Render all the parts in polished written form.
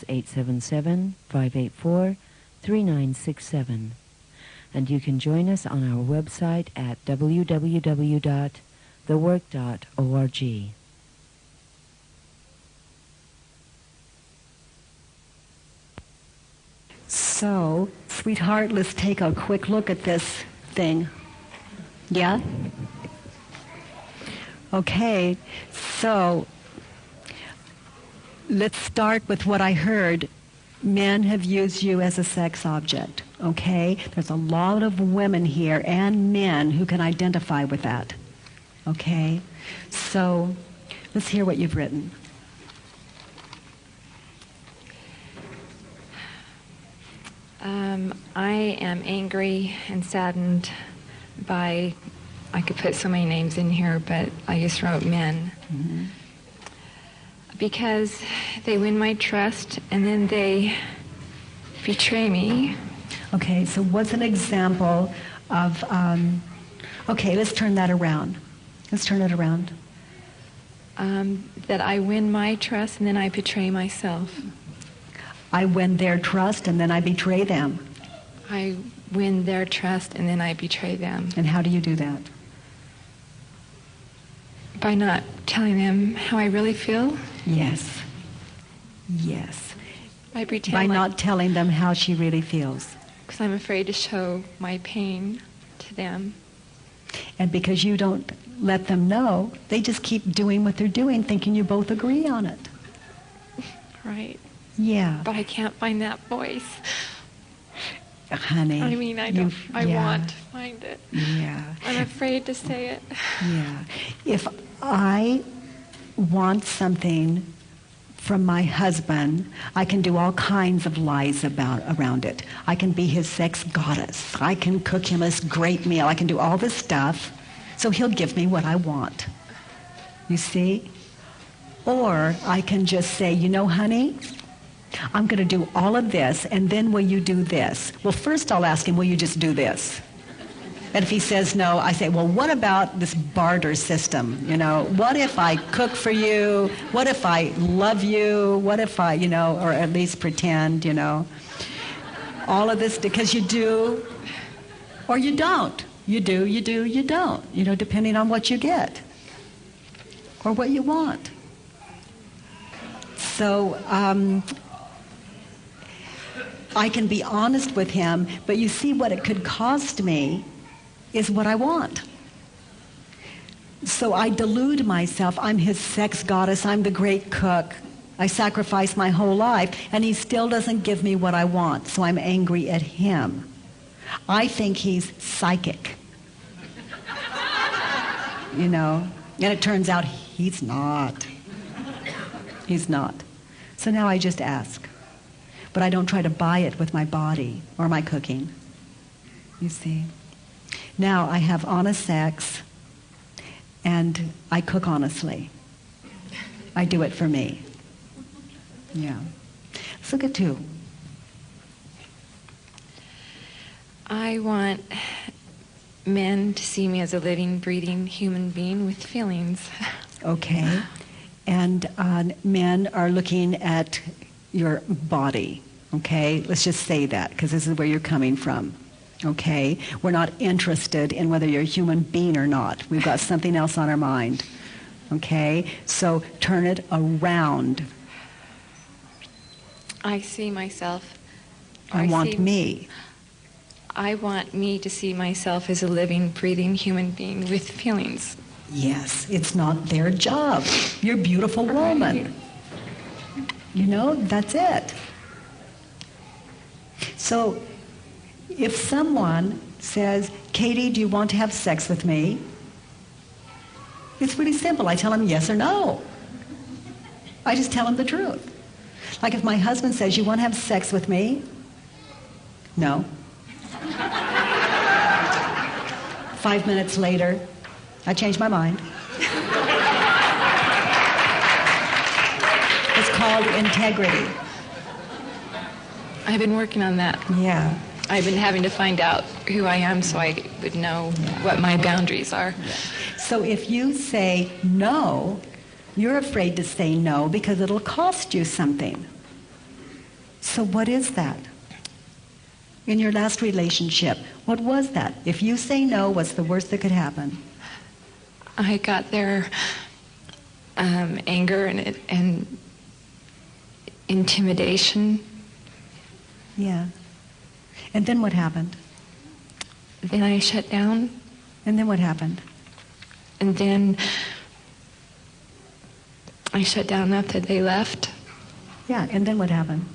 877-584-3967. And you can join us on our website at www.thework.org. So, sweetheart, let's take a quick look at this thing. Yeah? Okay, so let's start with what I heard. Men have used you as a sex object, okay? There's a lot of women here and men who can identify with that, okay? So let's hear what you've written. I am angry and saddened by, I could put so many names in here, but I just wrote men. Mm-hmm. Because they win my trust and then they betray me. Okay, so what's an example of, okay, let's turn that around. Let's turn it around. That I win my trust and then I betray myself. I win their trust and then I betray them. I win their trust and then I betray them. And how do you do that? By not telling them how I really feel. Yes. Yes. By not telling them how she really feels. Because I'm afraid to show my pain to them. And because you don't let them know, they just keep doing what they're doing, thinking you both agree on it. Right. Yeah. But I can't find that voice. Honey. I mean, I want to find it. Yeah. I'm afraid to say it. Yeah. If I want something from my husband, I can do all kinds of lies around it. I can be his sex goddess. I can cook him a great meal. I can do all this stuff, so he'll give me what I want. You see? Or I can just say, you know, honey, I'm going to do all of this, and then will you do this? Well, first I'll ask him, will you just do this? And if he says no, I say, well, what about this barter system? You know, what if I cook for you? What if I love you? What if I, you know, or at least pretend, you know? All of this, because you do or you don't. You do, you don't. You know, depending on what you get or what you want. So, I can be honest with him, but you see what it could cost me is what I want. So I delude myself. I'm his sex goddess. I'm the great cook. I sacrifice my whole life, and he still doesn't give me what I want, so I'm angry at him. I think he's psychic. You know, and it turns out he's not. He's not. So now I just ask. But I don't try to buy it with my body or my cooking. You see? Now I have honest sex, and I cook honestly. I do it for me. Yeah. Let's look at 2. I want men to see me as a living, breathing human being with feelings. Okay. And men are looking at your body. Okay? Let's just say that, because this is where you're coming from. Okay? We're not interested in whether you're a human being or not. We've got something else on our mind. Okay? So turn it around. I see myself. I want me to see myself as a living, breathing human being with feelings. Yes, it's not their job. You're a beautiful woman. You know, that's it. So if someone says, Katie, do you want to have sex with me? It's really simple. I tell them yes or no. I just tell them the truth. Like if my husband says, you want to have sex with me? No. 5 minutes later, I changed my mind. It's called integrity. I've been working on that. Yeah. I've been having to find out who I am so I would know what my boundaries are. So if you say no, you're afraid to say no because it'll cost you something. So what is that? In your last relationship, what was that? If you say no, what's the worst that could happen? I got their anger and intimidation. Yeah. And then what happened? Then I shut down. And then what happened? And then I shut down after they left. Yeah, and then what happened?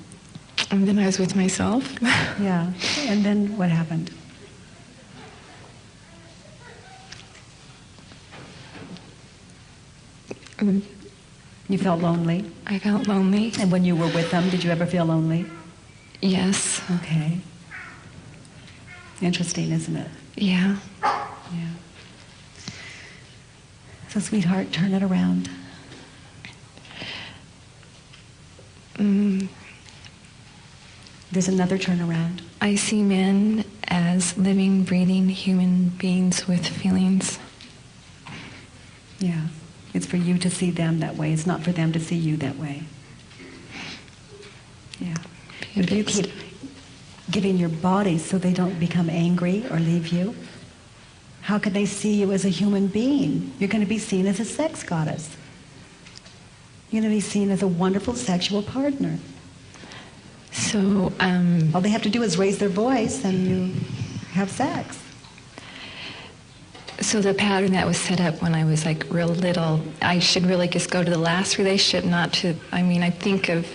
And then I was with myself. Yeah, and then what happened? You felt lonely? I felt lonely. And when you were with them, did you ever feel lonely? Yes. Okay. Interesting, isn't it? Yeah. Yeah. So, sweetheart, turn it around. There's another turnaround. I see men as living, breathing human beings with feelings. Yeah. It's for you to see them that way. It's not for them to see you that way. Yeah. But if you keep giving your body so they don't become angry or leave you, how can they see you as a human being? You're going to be seen as a sex goddess. You're going to be seen as a wonderful sexual partner. So, all they have to do is raise their voice and you have sex. So the pattern that was set up when I was like real little, I should really just go to the last relationship, not to, I mean, I think of...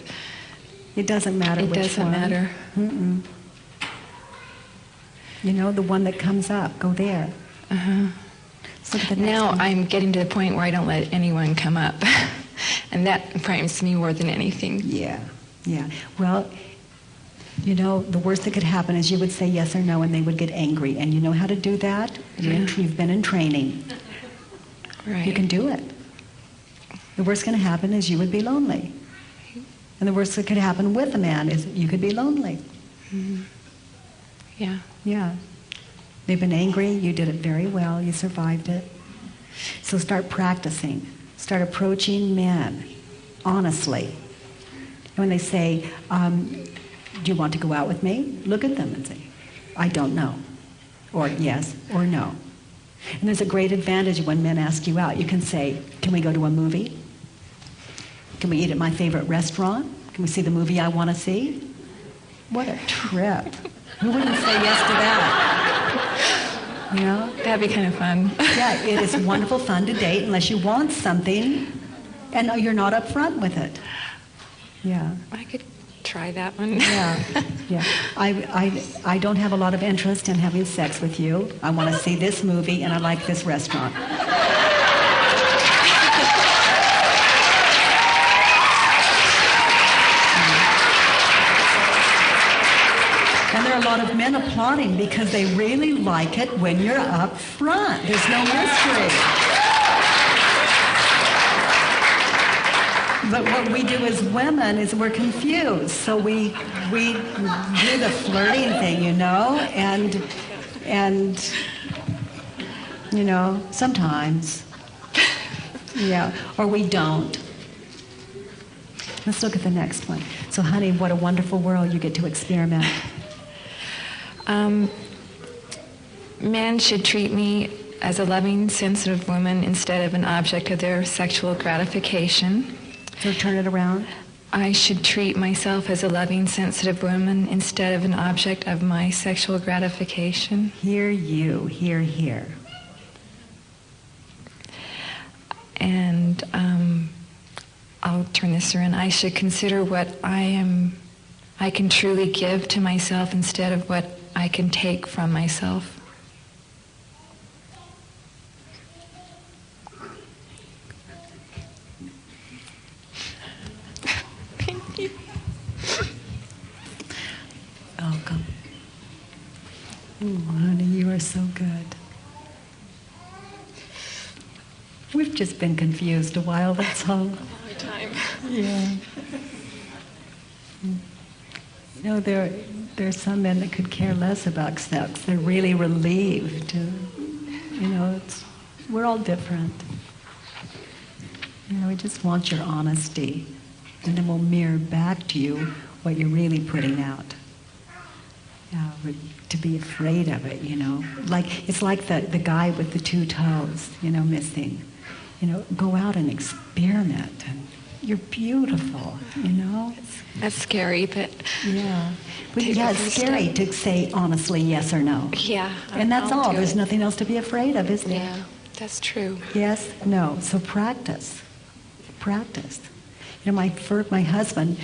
It doesn't matter which one. It doesn't matter. Mm-mm. You know, the one that comes up, go there. Uh-huh. So the next now one. I'm getting to the point where I don't let anyone come up. And that frightens me more than anything. Yeah, yeah. Well, you know, the worst that could happen is you would say yes or no and they would get angry. And you know how to do that? Yeah. You've been in training. Right. You can do it. The worst going to happen is you would be lonely. And the worst that could happen with a man is you could be lonely. Mm-hmm. Yeah. Yeah. They've been angry. You did it very well. You survived it. So start practicing. Start approaching men honestly. And when they say, do you want to go out with me? Look at them and say, I don't know. Or yes or no. And there's a great advantage when men ask you out. You can say, can we go to a movie? Can we eat at my favorite restaurant? Can we see the movie I want to see? What a trip. Who wouldn't say yes to that? You know? That'd be kind of fun. Yeah, it is wonderful fun to date unless you want something and you're not upfront with it. Yeah. I could try that one. Yeah, yeah. I don't have a lot of interest in having sex with you. I want to see this movie and I like this restaurant. And there are a lot of men applauding because they really like it when you're up front. There's no mystery. But what we do as women is we're confused. So we do the flirting thing, you know, and you know, sometimes. Yeah, or we don't. Let's look at the next one. So honey, what a wonderful world you get to experiment. Men should treat me as a loving, sensitive woman instead of an object of their sexual gratification. So turn it around. I should treat myself as a loving, sensitive woman instead of an object of my sexual gratification. Hear you, hear, hear. And I'll turn this around. I should consider what I can truly give to myself instead of what I can take from myself. Thank you. Welcome. Oh, honey, you are so good. We've just been confused a while, that's all. A long time. Yeah. You know, there are some men that could care less about sex. They're really relieved. You know, we're all different. You know, we just want your honesty. And then we'll mirror back to you what you're really putting out. Yeah, to be afraid of it, Like, it's like the guy with the 2 toes, missing. Go out and experiment, and you're beautiful, That's scary, but yeah. But yeah, it's scary to say honestly yes or no. Yeah. And that's all. There's it. nothing else to be afraid of, is there? Yeah, that's true. Yes, no. So practice. Practice. My husband,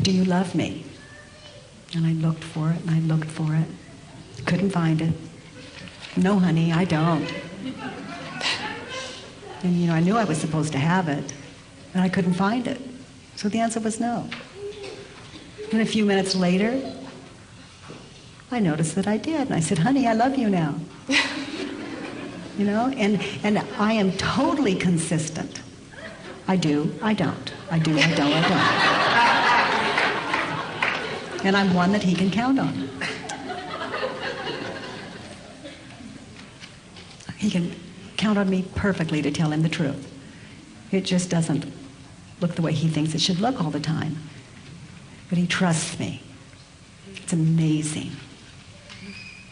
do you love me? And I looked for it, and I looked for it. Couldn't find it. No, honey, I don't. And, I knew I was supposed to have it, and I couldn't find it. So the answer was no. And a few minutes later, I noticed that I did. And I said, honey, I love you now. And I am totally consistent. I do, I don't. I do, I don't, I don't. And I'm one that he can count on. He can count on me perfectly to tell him the truth. It just doesn't look the way he thinks it should look all the time. But he trusts me. It's amazing.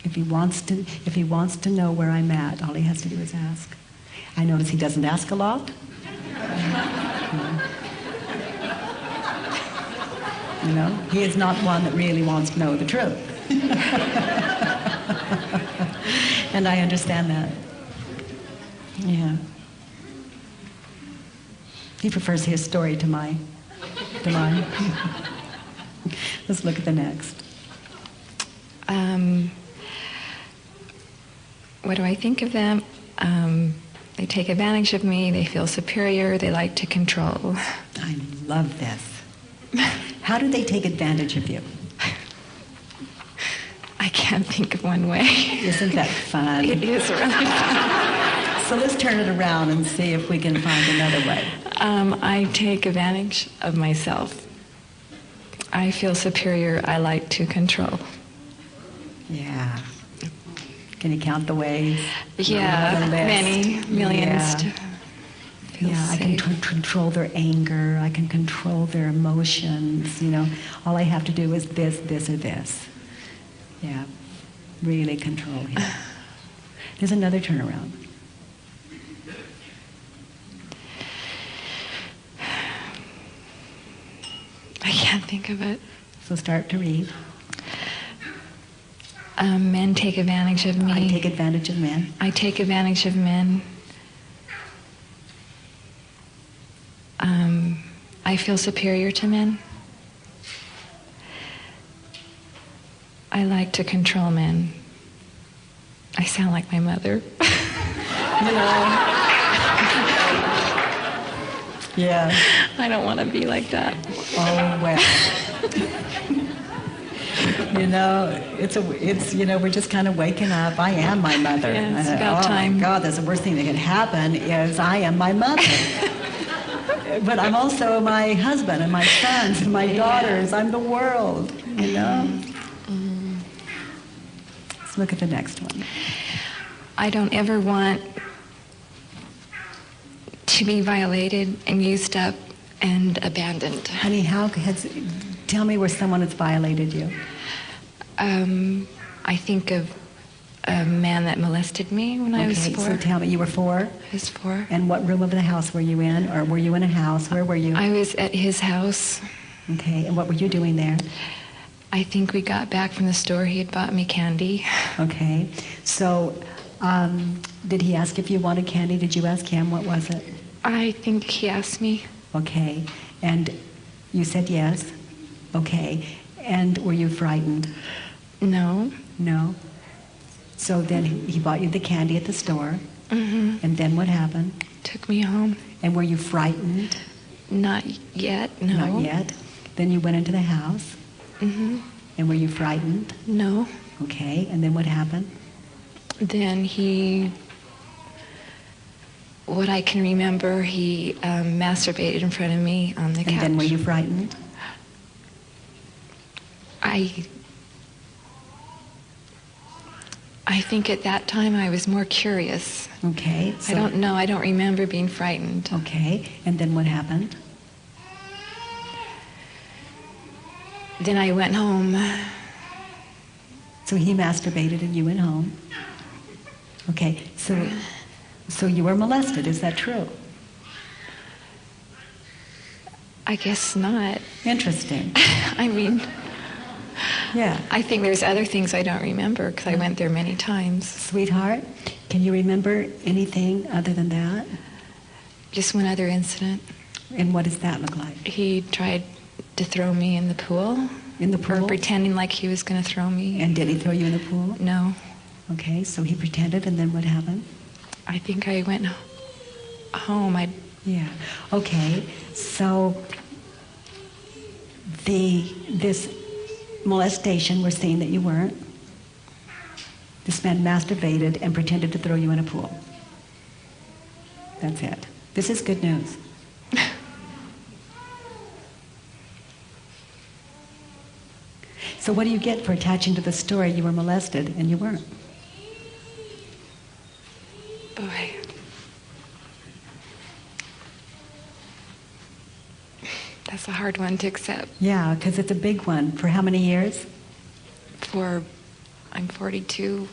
If he wants to know where I'm at, all he has to do is ask. I notice he doesn't ask a lot. He is not one that really wants to know the truth. And I understand that. Yeah. He prefers his story to mine. Let's look at the next. What do I think of them? They take advantage of me. They feel superior. They like to control. I love this. How do they take advantage of you? I can't think of one way. Isn't that fun? It is really fun. So let's turn it around and see if we can find another way. I take advantage of myself. I feel superior. I like to control. Yeah. Can you count the ways? Yeah, many, millions. Yeah, I can control their anger. I can control their emotions. All I have to do is this, this, or this. Yeah, really control him. There's another turnaround. I can't think of it. So start to read. Men take advantage of me. I take advantage of men. I take advantage of men. I feel superior to men. I like to control men. I sound like my mother. Yeah. I don't want to be like that. Oh, well. We're just kind of waking up. I am my mother. Yeah, it's about time. Oh, my God, that's the worst thing that can happen is I am my mother. But I'm also my husband and my sons and my daughters. I'm the world, Mm-hmm. Let's look at the next one. I don't ever want to be violated and used up and abandoned. Honey, tell me where someone has violated you. I think of a man that molested me when I was 4. So tell me, you were 4? I was 4. And what room of the house were you in? Or were you in a house? Where were you? I was at his house. Okay, and what were you doing there? I think we got back from the store. He had bought me candy. Okay, so did he ask if you wanted candy? Did you ask him? What was it? I think he asked me. Okay, and you said yes? Okay, and were you frightened? No. No? So then he bought you the candy at the store, Mm-hmm. and then what happened? Took me home. And were you frightened? Not yet, no. Not yet. Then you went into the house, Mm-hmm. and were you frightened? No. Okay, and then what happened? Then what I can remember, he masturbated in front of me on the couch. And then were you frightened? I think at that time I was more curious. Okay. I don't know. I don't remember being frightened. Okay, and then what happened? Then I went home. So he masturbated and you went home. Okay, so you were molested, is that true? I guess not. Interesting. I mean, Yeah. I think there's other things I don't remember because I went there many times. Sweetheart, can you remember anything other than that? Just one other incident. And what does that look like? He tried to throw me in the pool. In the pool? Or pretending like he was going to throw me. And did he throw you in the pool? No. Okay, so he pretended, and then what happened? I think I went home. Yeah. Okay, so this molestation, we're seeing that you weren't. This man masturbated and pretended to throw you in a pool. That's it. This is good news. So what do you get for attaching to the story you were molested and you weren't? Boy. That's a hard one to accept. Yeah, because it's a big one. For how many years? I'm 42,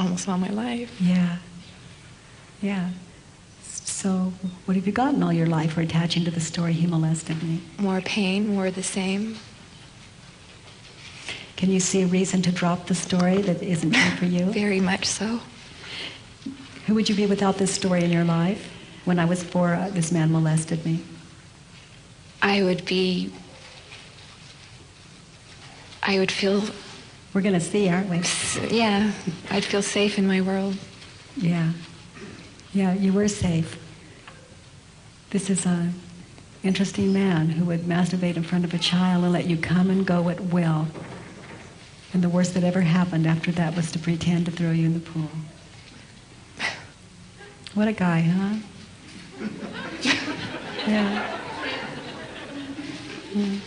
almost all my life. Yeah. Yeah. So what have you gotten all your life for attaching to the story he molested me? More pain, more the same. Can you see a reason to drop the story that isn't true for you? Very much so. Who would you be without this story in your life? When I was 4, this man molested me. I would feel, We're going to see, aren't we? yeah, I'd feel safe in my world. Yeah. Yeah, you were safe. This is an interesting man who would masturbate in front of a child and let you come and go at will. And the worst that ever happened after that was to pretend to throw you in the pool. What a guy, huh? Yeah. Mm.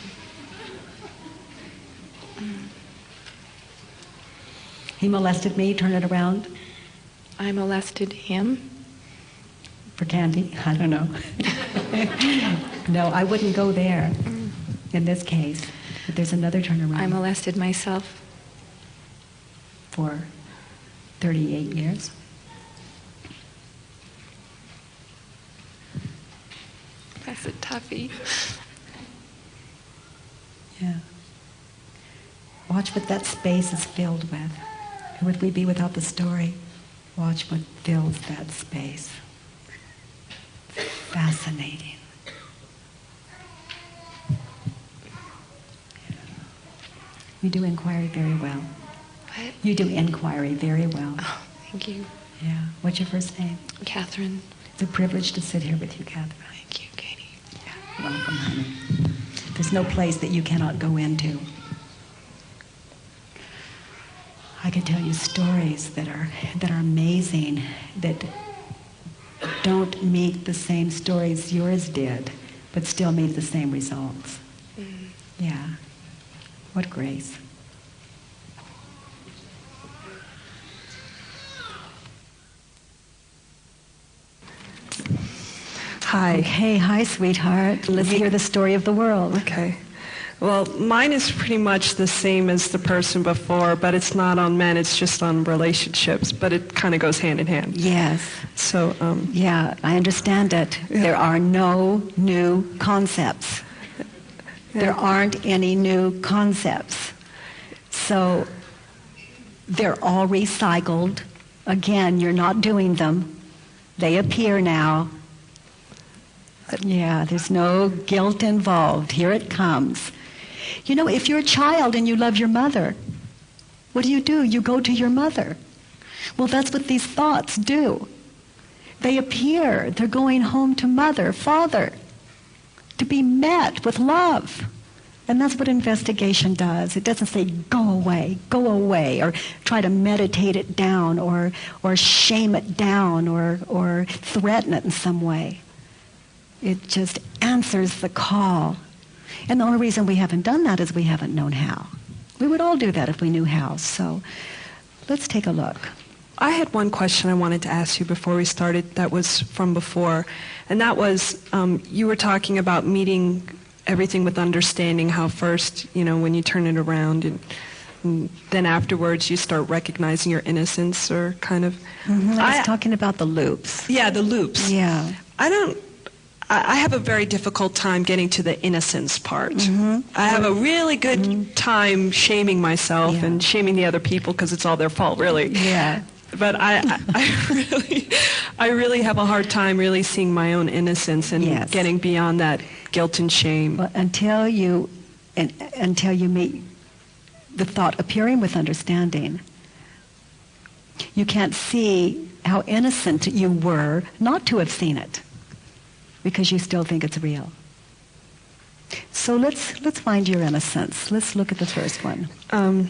He molested me, turn it around. I molested him. For candy? I don't know. No, I wouldn't go there in this case. But there's another turnaround. I molested myself. For 38 years. That's a toughie. Yeah. Watch what that space is filled with. Who would we be without the story? Watch what fills that space. Fascinating. You do inquiry very well. What? You do inquiry very well. Oh, thank you. Yeah. What's your first name? Catherine. It's a privilege to sit here with you, Catherine. Thank you, Katie. Yeah. Welcome, honey. There's no place that you cannot go into. I could tell you stories that are amazing, that don't meet the same stories yours did, but still meet the same results. Mm. Yeah. What grace. Hi. Okay, hi, sweetheart. Let's hear the story of the world. Okay. Well, mine is pretty much the same as the person before, but it's not on men, it's just on relationships, but it kind of goes hand in hand. Yes. So, yeah, I understand it. Yeah. There are no new concepts. Yeah. There aren't any new concepts. So they're all recycled. Again, you're not doing them. They appear now. Yeah, there's no guilt involved. Here it comes. You know, if you're a child and you love your mother, what do? You go to your mother. Well, that's what these thoughts do. They appear. They're going home to mother, father, to be met with love. And that's what investigation does. It doesn't say, go away, or try to meditate it down, or shame it down, or threaten it in some way. It just answers the call. And the only reason we haven't done that is we haven't known how. We would all do that if we knew how. So let's take a look. I had one question I wanted to ask you before we started that was from before, and that was, you were talking about meeting everything with understanding, how first, when you turn it around and then afterwards you start recognizing your innocence, or kind of... I was talking about the loops. Yeah, the loops. Yeah. I have a very difficult time getting to the innocence part. I have a really good time shaming myself and shaming the other people because it's all their fault, really. Yeah. But I really have a hard time really seeing my own innocence and getting beyond that guilt and shame. Well, until you meet the thought appearing with understanding, you can't see how innocent you were not to have seen it, because you still think it's real. So let's find your innocence. Let's look at the first one. I'm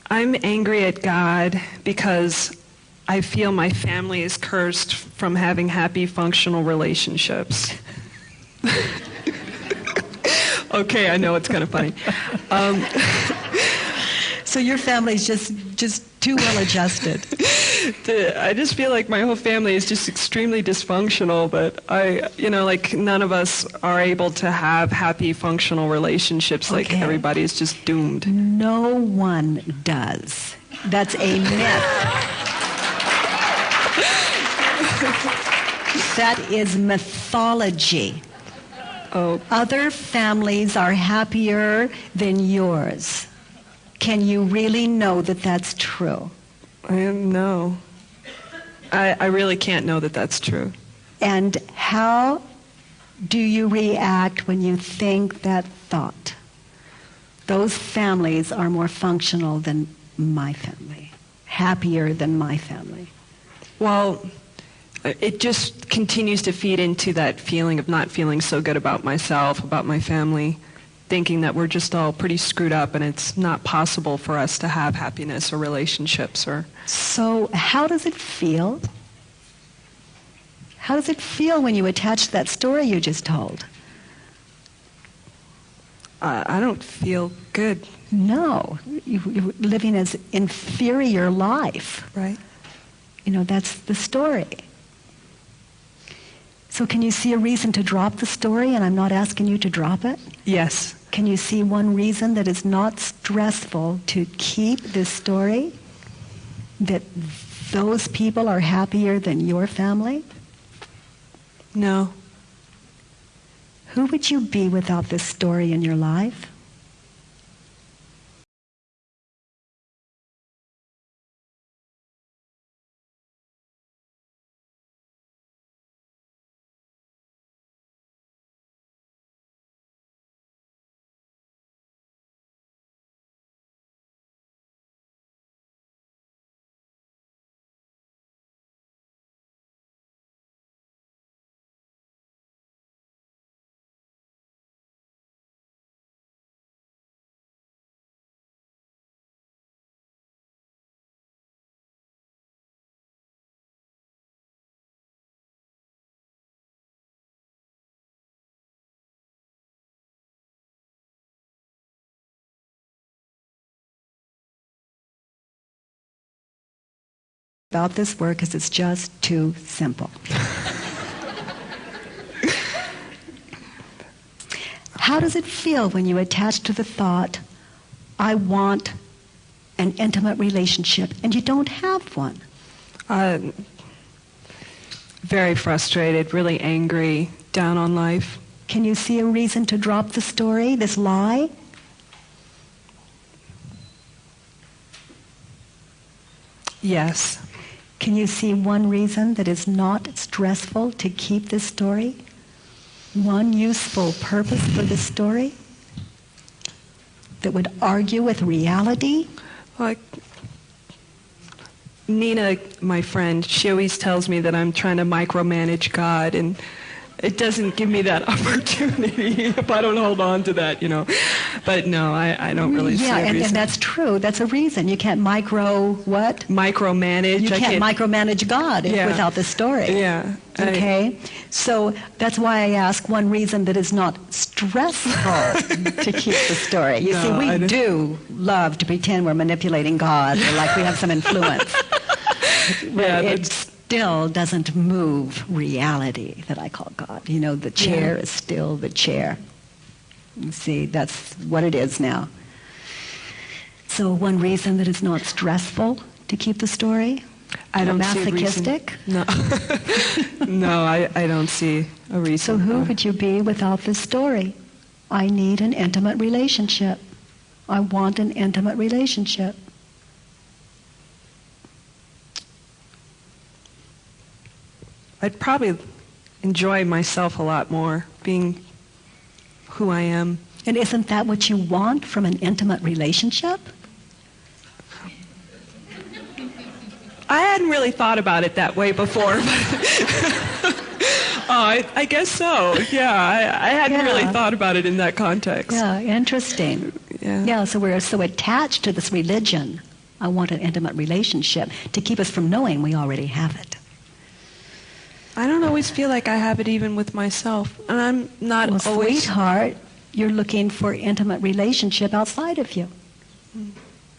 angry at God because I feel my family is cursed from having happy, functional relationships. Okay, I know it's kind of funny. So your family's just too well adjusted. I just feel like my whole family is just extremely dysfunctional, but none of us are able to have happy, functional relationships. Like everybody is just doomed. No one does. That's a myth. That is mythology. Oh. Other families are happier than yours. Can you really know that that's true? No. I really can't know that that's true. And how do you react when you think that thought? Those families are more functional than my family, happier than my family. Well, it just continues to feed into that feeling of not feeling so good about myself, about my family, thinking that we're just all pretty screwed up and it's not possible for us to have happiness or relationships. So how does it feel? How does it feel when you attach to that story you just told? I don't feel good. No. You're living as inferior life. Right. That's the story. So can you see a reason to drop the story, and I'm not asking you to drop it? Yes. Can you see one reason that is not stressful to keep this story? That those people are happier than your family? No. Who would you be without this story in your life? About this work because it's just too simple. How does it feel when you attach to the thought, I want an intimate relationship, and you don't have one? Very frustrated, really angry, down on life. Can you see a reason to drop the story, this lie? Yes. Can you see one reason that is not stressful to keep this story? One useful purpose for this story that would argue with reality? Like Nina, my friend, she always tells me that I'm trying to micromanage God, and it doesn't give me that opportunity if I don't hold on to that, But no, I don't really see a reason. Yeah, and that's true. That's a reason. You can't micromanage. You can't micromanage God without the story. Yeah. Okay? So that's why I ask one reason that is not stressful to keep the story. You see, we do love to pretend we're manipulating God or like we have some influence. It still doesn't move reality that I call God. The chair is still the chair. You see, that's what it is now. So one reason that it's not stressful to keep the story? I don't see a reason. Masochistic? No. No, I don't see a reason. So who would you be without this story? I need an intimate relationship. I want an intimate relationship. I'd probably enjoy myself a lot more, being who I am. And isn't that what you want from an intimate relationship? I hadn't really thought about it that way before. I guess so. Yeah, I hadn't really thought about it in that context. Yeah, interesting. Yeah, so we're so attached to this religion. I want an intimate relationship to keep us from knowing we already have it. I don't always feel like I have it even with myself. And I'm not Well, always... sweetheart, you're looking for intimate relationship outside of you.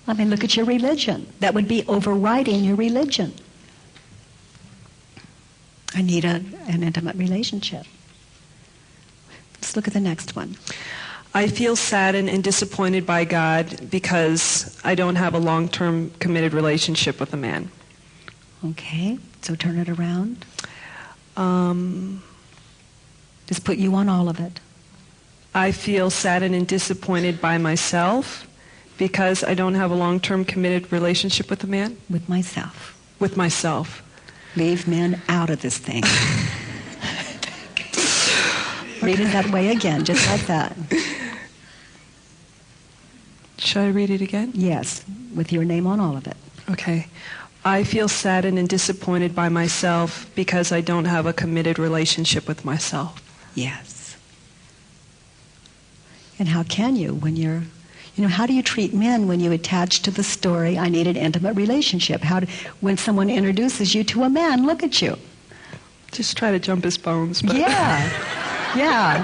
I mean, look at your religion. That would be overriding your religion. I need an intimate relationship. Let's look at the next one. I feel saddened and disappointed by God because I don't have a long-term committed relationship with a man. Okay, so turn it around. Just put you on all of it. I feel saddened and disappointed by myself because I don't have a long-term committed relationship with a man. With myself. With myself. Leave men out of this thing. Read it that way again, just like that. Should I read it again? Yes, with your name on all of it. Okay. I feel saddened and disappointed by myself because I don't have a committed relationship with myself. Yes. And how can you when you're, how do you treat men when you attach to the story, I need an intimate relationship? When someone introduces you to a man, look at you. Just try to jump his bones. But Yeah.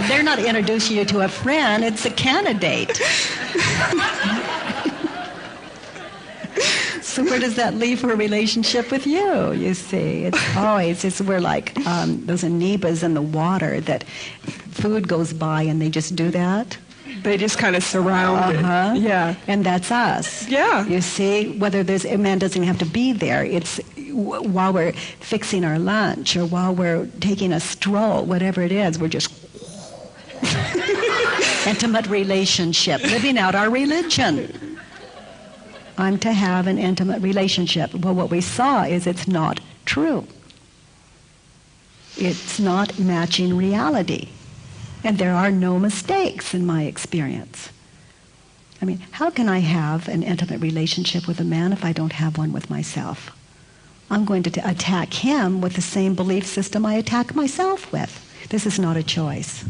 They're not introducing you to a friend, it's a candidate. So where does that leave for a relationship with you, you see? It's always, we're like those amoebas in the water that food goes by and they just do that. They just kind of surround it. Yeah. And that's us. Yeah. You see, whether a man doesn't have to be there. It's while we're fixing our lunch or while we're taking a stroll, whatever it is, we're just intimate relationship, living out our religion. I'm to have an intimate relationship. Well, what we saw is it's not true. It's not matching reality. And there are no mistakes in my experience. I mean, how can I have an intimate relationship with a man if I don't have one with myself? I'm going to attack him with the same belief system I attack myself with. This is not a choice.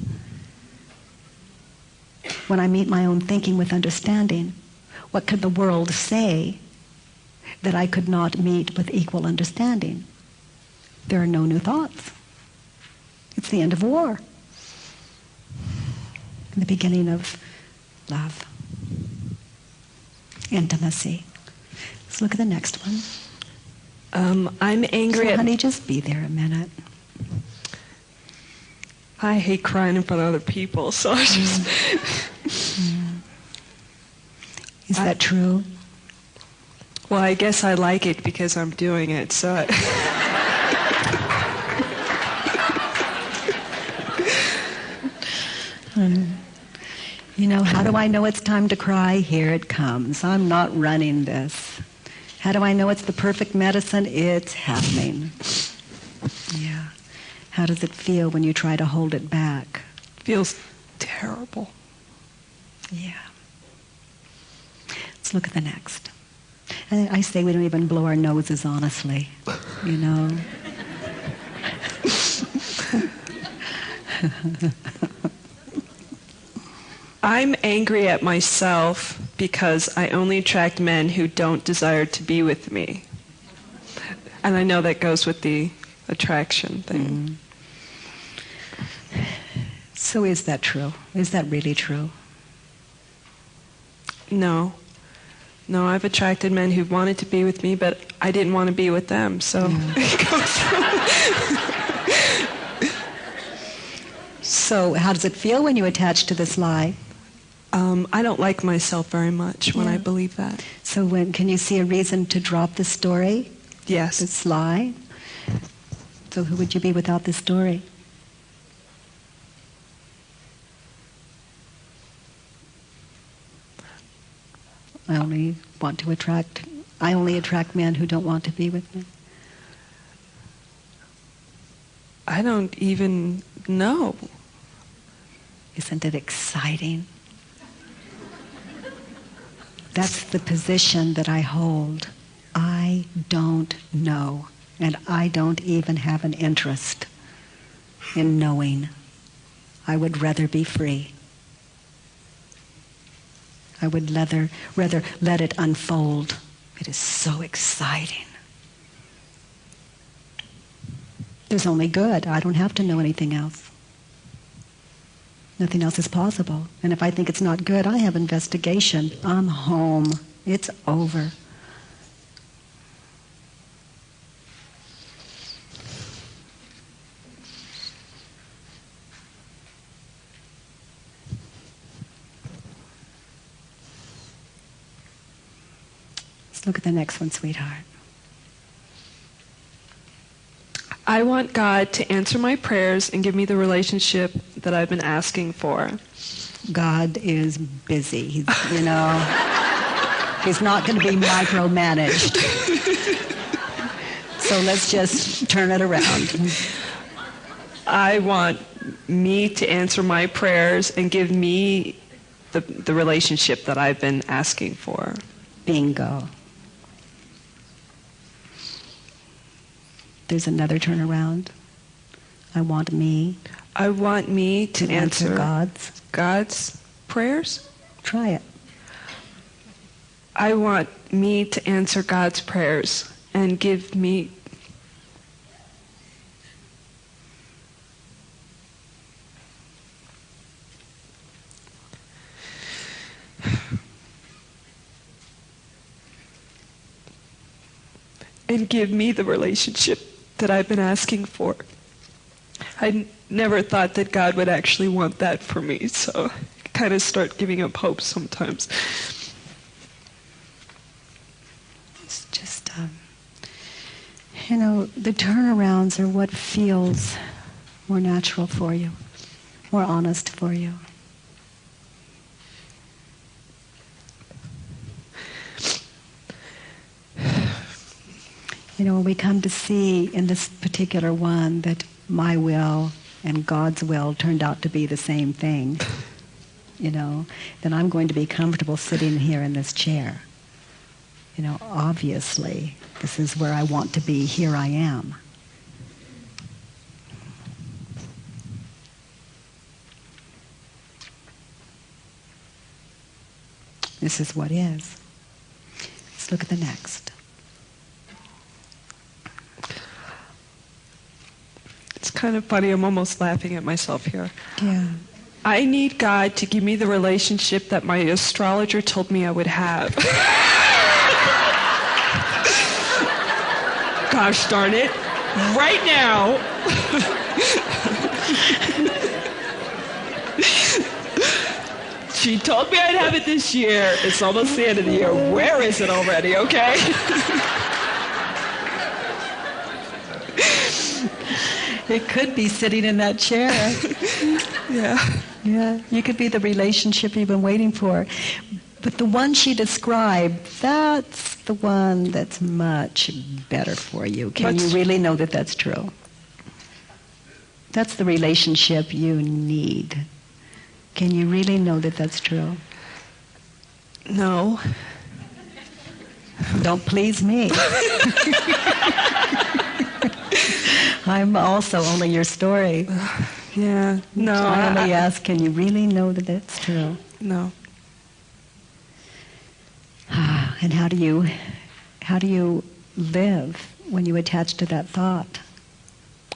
When I meet my own thinking with understanding, what could the world say that I could not meet with equal understanding? There are no new thoughts. It's the end of war. And the beginning of love. Intimacy. Let's look at the next one. I'm angry so, honey, just be there a minute. I hate crying in front of other people, so I just... Is that true? Well, I guess I like it because I'm doing it, so... How do I know it's time to cry? Here it comes. I'm not running this. How do I know it's the perfect medicine? It's happening. Yeah. How does it feel when you try to hold it back? Feels terrible. Yeah. Let's look at the next. And I say we don't even blow our noses, honestly. I'm angry at myself because I only attract men who don't desire to be with me. And I know that goes with the attraction thing. So is that true? Is that really true? No. No, I've attracted men who wanted to be with me, but I didn't want to be with them, so it goes So how does it feel when you attach to this lie? I don't like myself very much when I Yeah. believe that. So can you see a reason to drop the story, Yes. this lie? So who would you be without this story? I only attract men who don't want to be with me. I don't even know. Isn't it exciting? That's the position that I hold. I don't know, and I don't even have an interest in knowing. I would rather be free. I would rather let it unfold. It is so exciting. There's only good. I don't have to know anything else. Nothing else is possible. And if I think it's not good, I have investigation. I'm home. It's over. Let's look at the next one, sweetheart. I want God to answer my prayers and give me the relationship that I've been asking for. God is busy. He's not going to be micromanaged. So let's just turn it around. I want me to answer my prayers and give me the relationship that I've been asking for. Bingo. There's another turnaround. I want me to answer God's prayers. Try it. I want me to answer God's prayers and give me the relationship that I've been asking for. I never thought that God would actually want that for me, so I kind of start giving up hope sometimes. It's just, the turnarounds are what feels more natural for you, more honest for you. When we come to see in this particular one that my will and God's will turned out to be the same thing, then I'm going to be comfortable sitting here in this chair. Obviously, this is where I want to be. Here I am. This is what is. Let's look at the next. It's kind of funny. I'm almost laughing at myself here. Yeah. I need God to give me the relationship that my astrologer told me I would have. Gosh darn it. Right now. She told me I'd have it this year. It's almost the end of the year. Where is it already, okay? It could be sitting in that chair. Yeah. Yeah, you could be the relationship you've been waiting for. But the one she described, that's the one that's much better for you. Can you really know that that's true? That's the relationship you need. Can you really know that that's true? No. Don't please me. I'm also only your story. Yeah. No. I only ask, can you really know that that's true? No. And how do you live when you attach to that thought?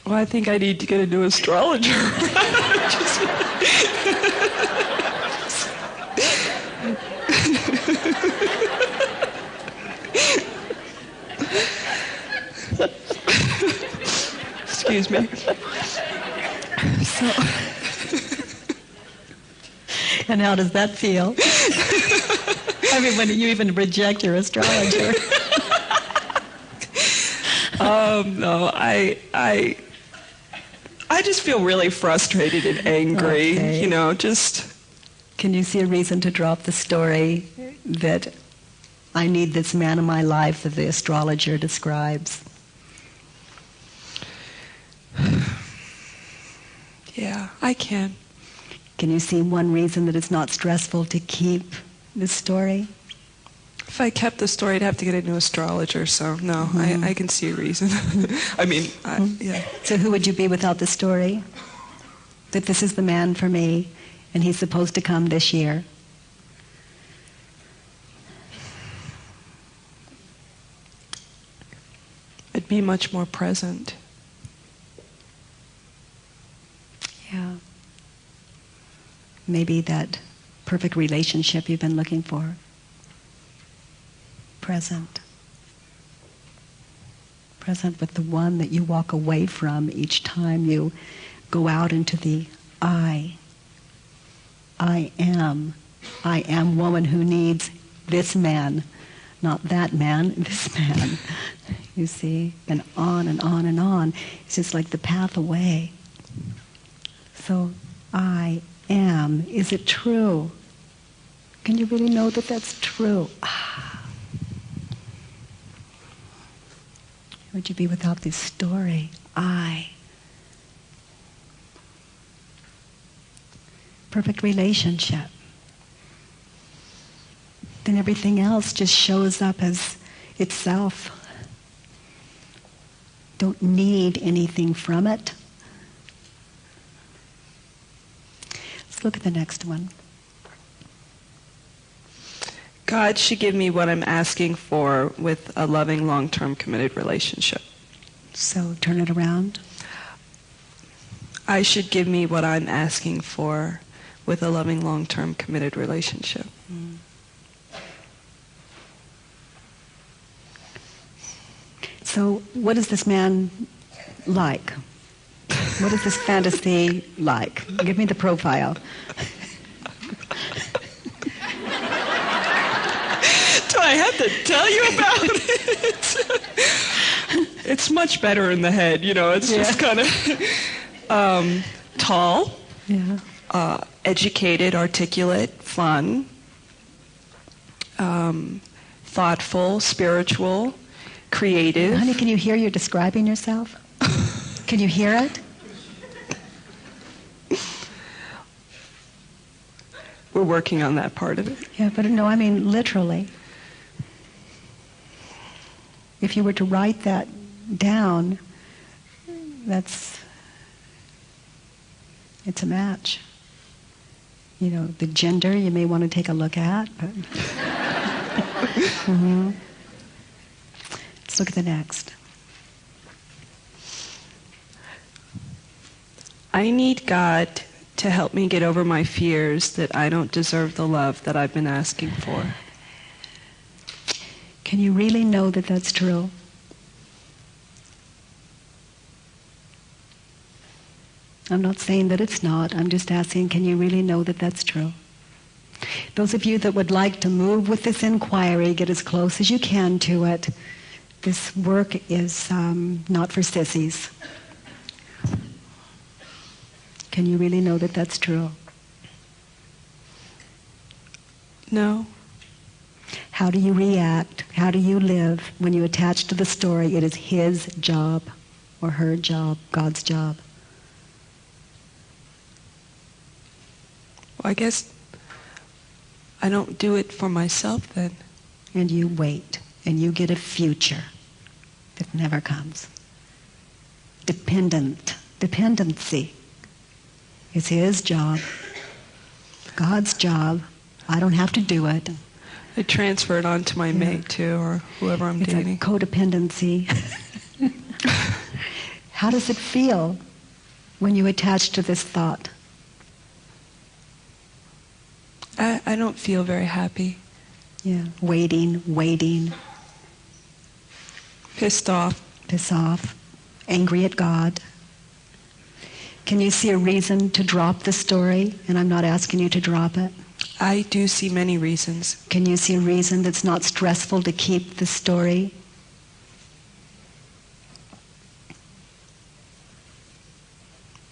Well, I think I need to get a new astrologer. Excuse me. And how does that feel? I mean, when you even reject your astrologer. No, I just feel really frustrated and angry, Okay. just... Can you see a reason to drop the story that I need this man in my life that the astrologer describes? Yeah, I can. Can you see one reason that it's not stressful to keep this story? If I kept the story, I'd have to get a new astrologer, so no, I can see a reason. I mean, yeah. So who would you be without the story? That this is the man for me, and he's supposed to come this year. I'd be much more present. Yeah. Maybe that perfect relationship you've been looking for. Present. Present with the one that you walk away from each time you go out into the I. I am woman who needs this man, not that man, this man. You see? And on and on and on. It's just like the path away. So, I am. Is it true? Can you really know that that's true? Would you be without this story? I. Perfect relationship. Then everything else just shows up as itself. Don't need anything from it. Let's look at the next one. God should give me what I'm asking for with a loving, long-term, committed relationship. So turn it around. I should give me what I'm asking for with a loving, long-term, committed relationship. So what is this man like? What is this fantasy like? Give me the profile. Do I have to tell you about it? It's much better in the head, it's just kind of tall, educated, articulate, fun, thoughtful, spiritual, creative. Honey, can you hear you describing yourself? Can you hear it? We're working on that part of it. Yeah, but no, I mean literally. If you were to write that down, it's a match. The gender you may want to take a look at, but Let's look at the next. I need God to help me get over my fears that I don't deserve the love that I've been asking for. Can you really know that that's true? I'm not saying that it's not. I'm just asking, can you really know that that's true? Those of you that would like to move with this inquiry, get as close as you can to it. This work is not for sissies. Can you really know that that's true? No. How do you react? How do you live when you attach to the story it is his job or her job, God's job? Well, I guess I don't do it for myself then. And you wait, and you get a future that never comes. Dependency is his job, God's job. I don't have to do it. I transfer it on to my mate too, or whoever I'm It's dating. a codependency. How does it feel when you attach to this thought? I don't feel very happy. Yeah, waiting. Pissed off. Piss off. Angry at God. Can you see a reason to drop the story? And I'm not asking you to drop it. I do see many reasons. Can you see a reason that's not stressful to keep the story?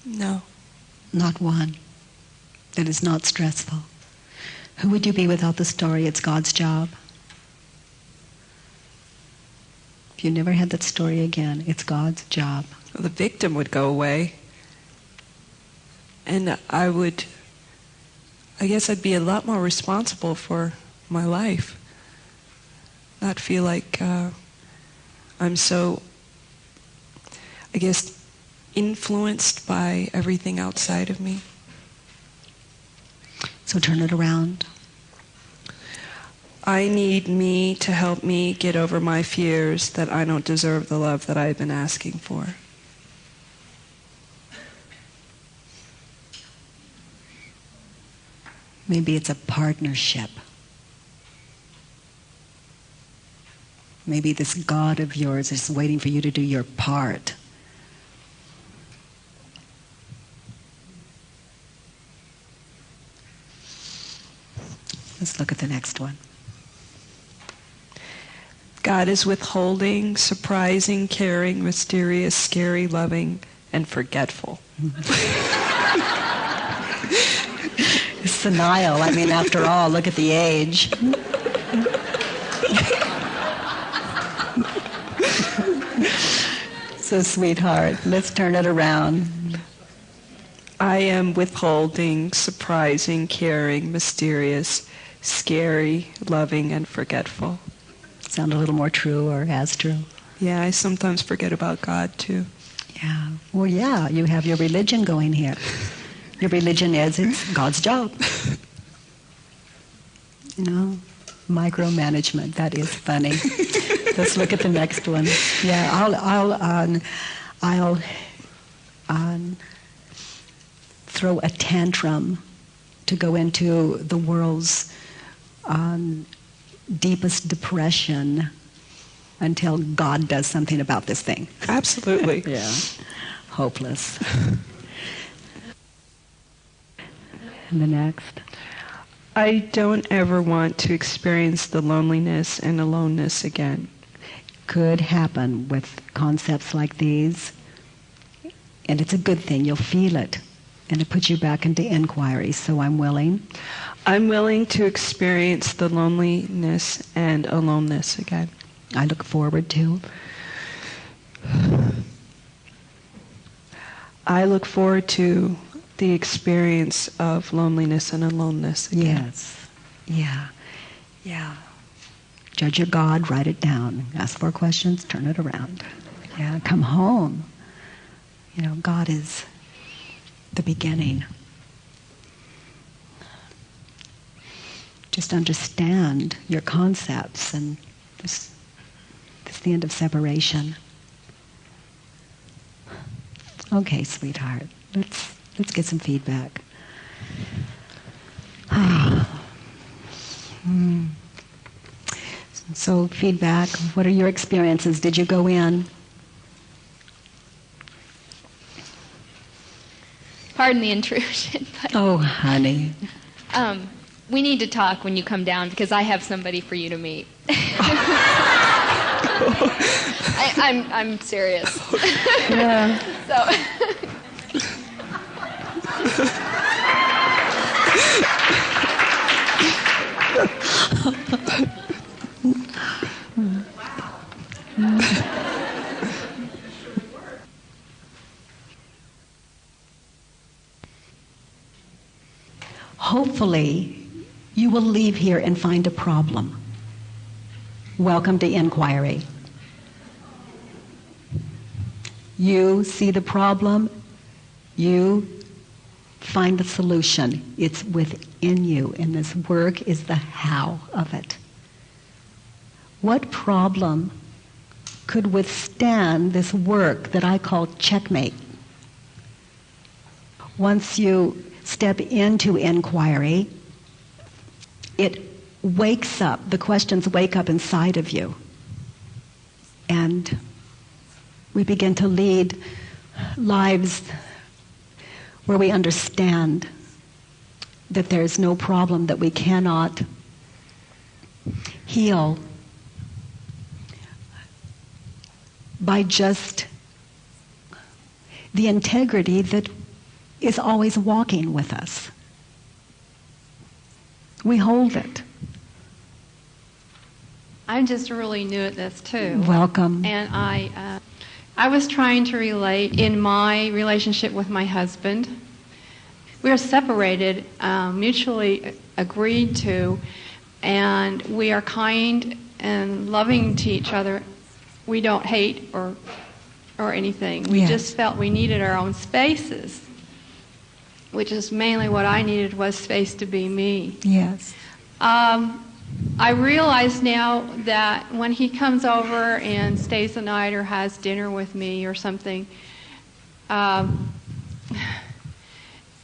No. Not one. That is not stressful. Who would you be without the story? It's God's job. If you never had that story again, it's God's job. Well, the victim would go away. And I guess I'd be a lot more responsible for my life. Not feel like I'm so, I guess, influenced by everything outside of me. So turn it around. I need me to help me get over my fears that I don't deserve the love that I've been asking for. Maybe it's a partnership. Maybe this God of yours is waiting for you to do your part. Let's look at the next one. God is withholding, surprising, caring, mysterious, scary, loving, and forgetful. Senile. I mean, after all, look at the age. So, sweetheart, let's turn it around. I am withholding, surprising, caring, mysterious, scary, loving, and forgetful. Sound a little more true or as true? Yeah, I sometimes forget about God, too. Yeah. Well, yeah, you have your religion going here. Your religion is, it's God's job. You know, micromanagement, that is funny. Let's look at the next one. Yeah, I'll throw a tantrum to go into the world's deepest depression until God does something about this thing. Absolutely. Yeah. Hopeless. And the next. I don't ever want to experience the loneliness and aloneness again. Could happen with concepts like these. And it's a good thing. You'll feel it. And it puts you back into inquiry. So I'm willing. I'm willing to experience the loneliness and aloneness again. I look forward to. I look forward to the experience of loneliness and aloneness again. Yes. Yeah. Yeah. Judge your God, write it down. Ask 4 questions, turn it around. Yeah, come home. You know, God is the beginning. Just understand your concepts, and this is the end of separation. Okay, sweetheart, let's get some feedback. So feedback, what are your experiences? Did you go in? Pardon the intrusion, but Oh, honey. we need to talk when you come down because I have somebody for you to meet. I'm serious. Yeah. So. Hopefully, you will leave here and find a problem. Welcome to inquiry. You see the problem, you find the solution. It's within you, and this work is the how of it. What problem could withstand this work that I call checkmate? Once you step into inquiry, it wakes up, the questions wake up inside of you. And we begin to lead lives where we understand that there is no problem that we cannot heal by just the integrity that is always walking with us. We hold it. I'm just really new at this too. Welcome. And I was trying to relate in my relationship with my husband. We are separated, mutually agreed to, and we are kind and loving to each other. We don't hate or anything. We just felt we needed our own spaces, which is mainly what I needed, was space to be me. Yes. I realize now that when he comes over and stays the night or has dinner with me or something,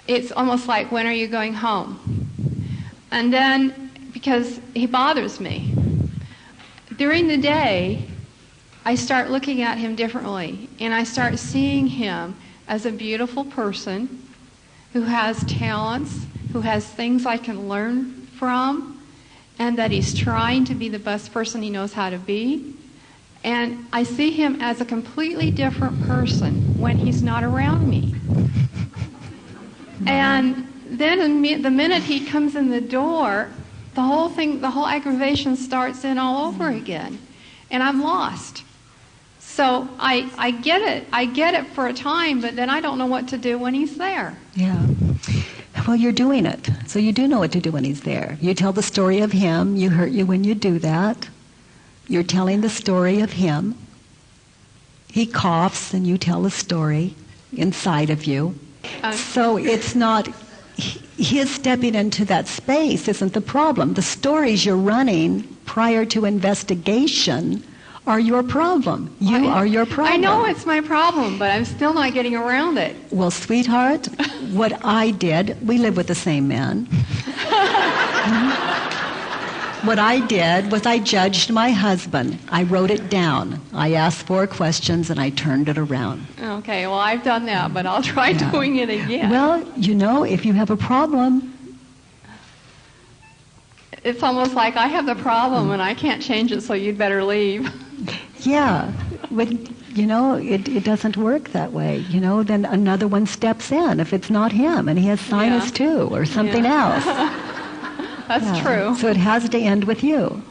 it's almost like, when are you going home? And then, because he bothers me, during the day, I start looking at him differently, and I start seeing him as a beautiful person who has talents, who has things I can learn from, and that he's trying to be the best person he knows how to be. And I see him as a completely different person when he's not around me. And then the minute he comes in the door, the whole aggravation starts in all over again. And I'm lost. So I get it. I get it for a time, but then I don't know what to do when he's there. Yeah. Well, you're doing it. So you do know what to do when he's there. You tell the story of him. You hurt you when you do that. You're telling the story of him. He coughs and you tell a story inside of you. So it's not, his stepping into that space isn't the problem. The stories you're running prior to investigation are your problem. You are your problem. I know it's my problem, but I'm still not getting around it. Well, sweetheart, what I did, we live with the same man. What I did was I judged my husband. I wrote it down. I asked 4 questions and I turned it around. Okay, well, I've done that, but I'll try doing it again. Well, you know, if you have a problem, it's almost like I have the problem and I can't change it, so you'd better leave. yeah, but, you know, it doesn't work that way. You know, then another one steps in if it's not him and he has sinus too or something else. That's true. So it has to end with you.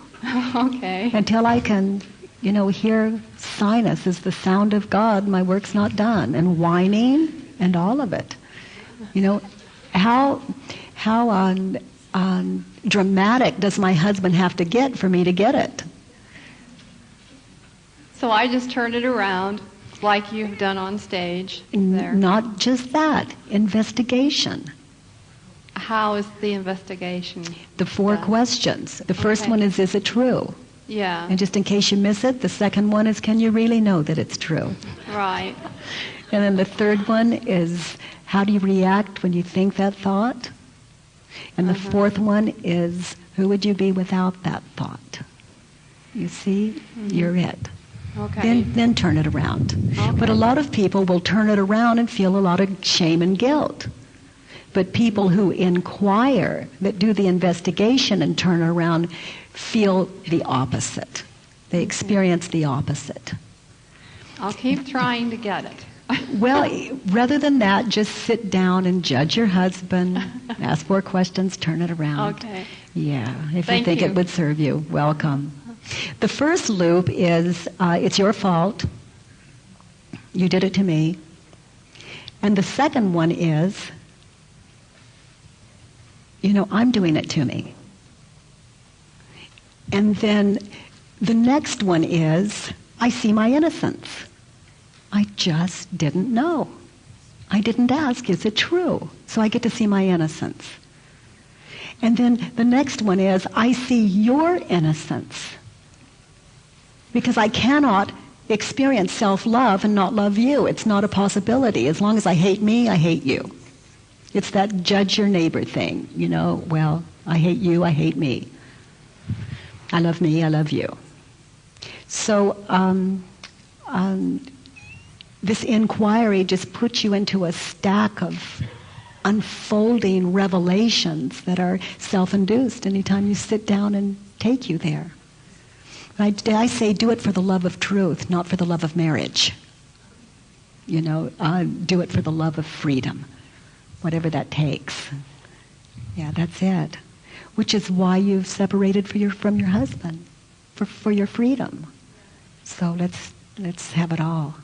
Okay. Until I can, you know, hear sinus is the sound of God, my work's not done, and whining and all of it. You know, how dramatic does my husband have to get for me to get it? So I just turned it around like you've done on stage there. Not just that, investigation. How is the investigation? The 4 questions. The first one is it true? Yeah. And just in case you miss it, the second one is, can you really know that it's true? Right. And then the third one is, how do you react when you think that thought? And the 4th one is, who would you be without that thought? You see, you're it. Okay. Then turn it around. Okay. But a lot of people will turn it around and feel a lot of shame and guilt. But people who inquire, that do the investigation and turn around, feel the opposite. They experience the opposite. I'll keep trying to get it. Well, rather than that, just sit down and judge your husband, ask 4 questions, turn it around. Okay. Yeah, if Thank you think you. it would serve you, welcome. The first loop is, it's your fault. You did it to me. And the second one is, you know, I'm doing it to me. And then the next one is, I see my innocence. I just didn't know. I didn't ask, is it true? So I get to see my innocence. And then the next one is, I see your innocence. Because I cannot experience self-love and not love you. It's not a possibility. As long as I hate me, I hate you. It's that judge your neighbor thing, you know, well, I hate you, I hate me. I love me, I love you. So this inquiry just puts you into a stack of unfolding revelations that are self-induced anytime you sit down and take you there. I say do it for the love of truth, not for the love of marriage. You know, do it for the love of freedom, whatever that takes. Yeah, that's it. Which is why you've separated from your husband, for your freedom. So let's have it all.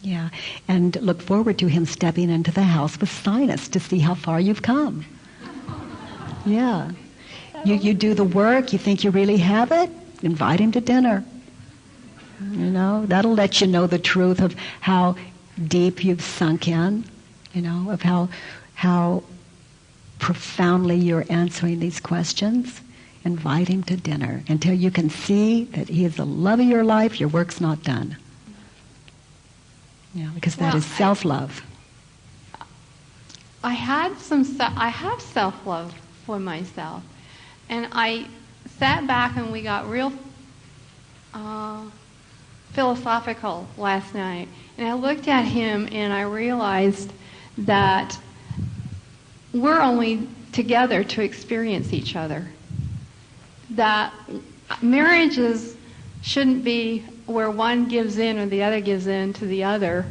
Yeah, and look forward to him stepping into the house with sinus to see how far you've come. Yeah. You do the work, you think you really have it, invite him to dinner. You know, that'll let you know the truth of how deep you've sunk in, you know, of how profoundly you're answering these questions. Invite him to dinner until you can see that he is the love of your life, your work's not done. You know, because that is self-love. I have self-love for myself. And I sat back and we got real philosophical last night. And I looked at him and I realized that we're only together to experience each other. That marriages shouldn't be where one gives in or the other gives in to the other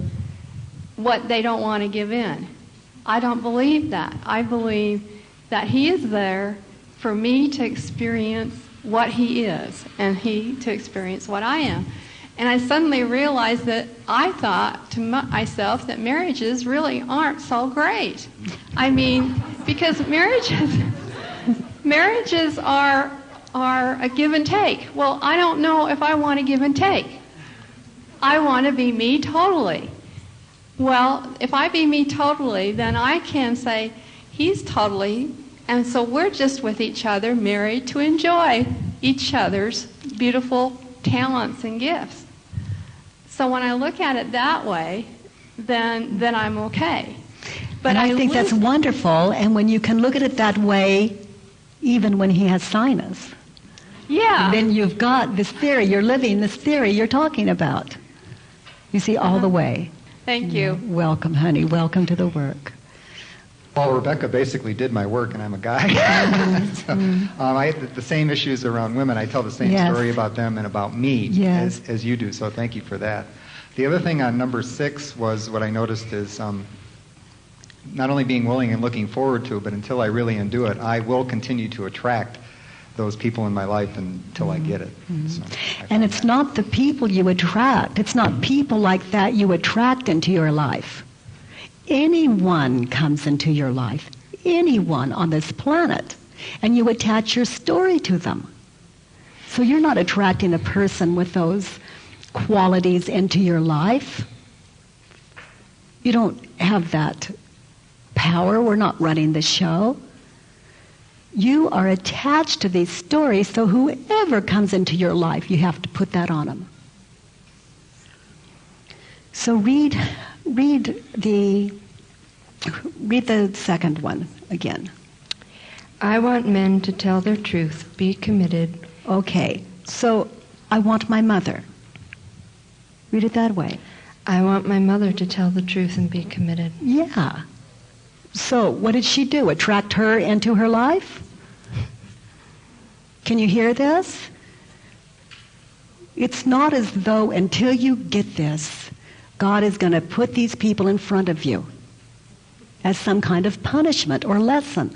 what they don't want to give in. I don't believe that. I believe that he is there for me to experience what he is and he to experience what I am. And I suddenly realized that I thought to myself that marriages really aren't so great. I mean, because marriages are a give and take. Well, I don't know if I want to give and take. I want to be me totally. Well, if I be me totally, then I can say, he's totally, and so we're just with each other, married to enjoy each other's beautiful talents and gifts. So when I look at it that way, then I'm okay. But and I think that's wonderful, and when you can look at it that way, even when he has sinus, then you've got this theory, you're living this theory you're talking about. You see, all the way. Thank you. Welcome, honey. Welcome to the work. Well, Rebecca basically did my work, and I'm a guy. I had the same issues around women. I tell the same story about them and about me as you do, so thank you for that. The other thing on number 6 was what I noticed is not only being willing and looking forward to it, but until I really undo it, I will continue to attract those people in my life until I get it. So and it's not the people you attract. It's not people like that you attract into your life. Anyone comes into your life, anyone on this planet, and you attach your story to them. So you're not attracting a person with those qualities into your life. You don't have that power. We're not running the show. You are attached to these stories, so whoever comes into your life, you have to put that on them. So read the second one again. I want men to tell their truth, be committed. Okay, so I want my mother. Read it that way. I want my mother to tell the truth and be committed. Yeah. So what did she do? Attract her into her life? Can you hear this? It's not as though until you get this, God is going to put these people in front of you as some kind of punishment or lesson.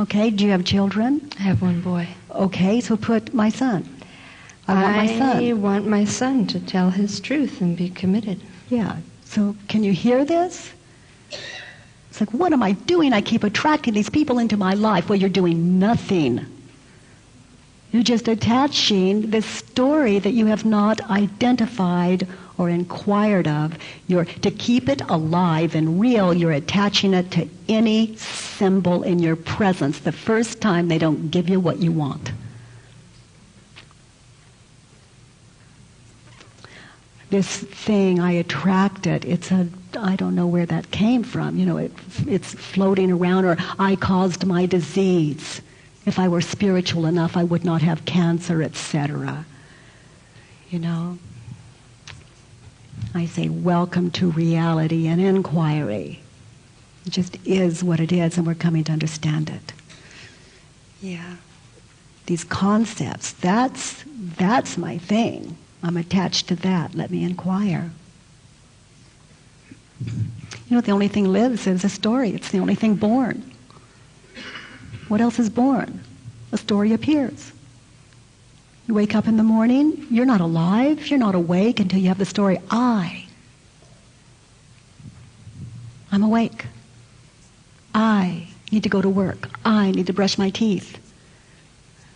Okay, do you have children? I have one boy. Okay, so put my son. I want my son to tell his truth and be committed. Yeah, so can you hear this? It's like, what am I doing? I keep attracting these people into my life. Well, you're doing nothing. You're just attaching this story that you have not identified or inquired of. To keep it alive and real, you're attaching it to any symbol in your presence the first time they don't give you what you want. This thing, I attract it. I don't know where that came from. You know, it's floating around, or I caused my disease. If I were spiritual enough, I would not have cancer, etc. You know? I say, welcome to reality and inquiry. It just is what it is, and we're coming to understand it. Yeah. These concepts, that's my thing. I'm attached to that. Let me inquire. You know, the only thing lives is a story. It's the only thing born. What else is born? A story appears. You wake up in the morning, you're not alive, you're not awake until you have the story, I'm awake. I need to go to work. I need to brush my teeth.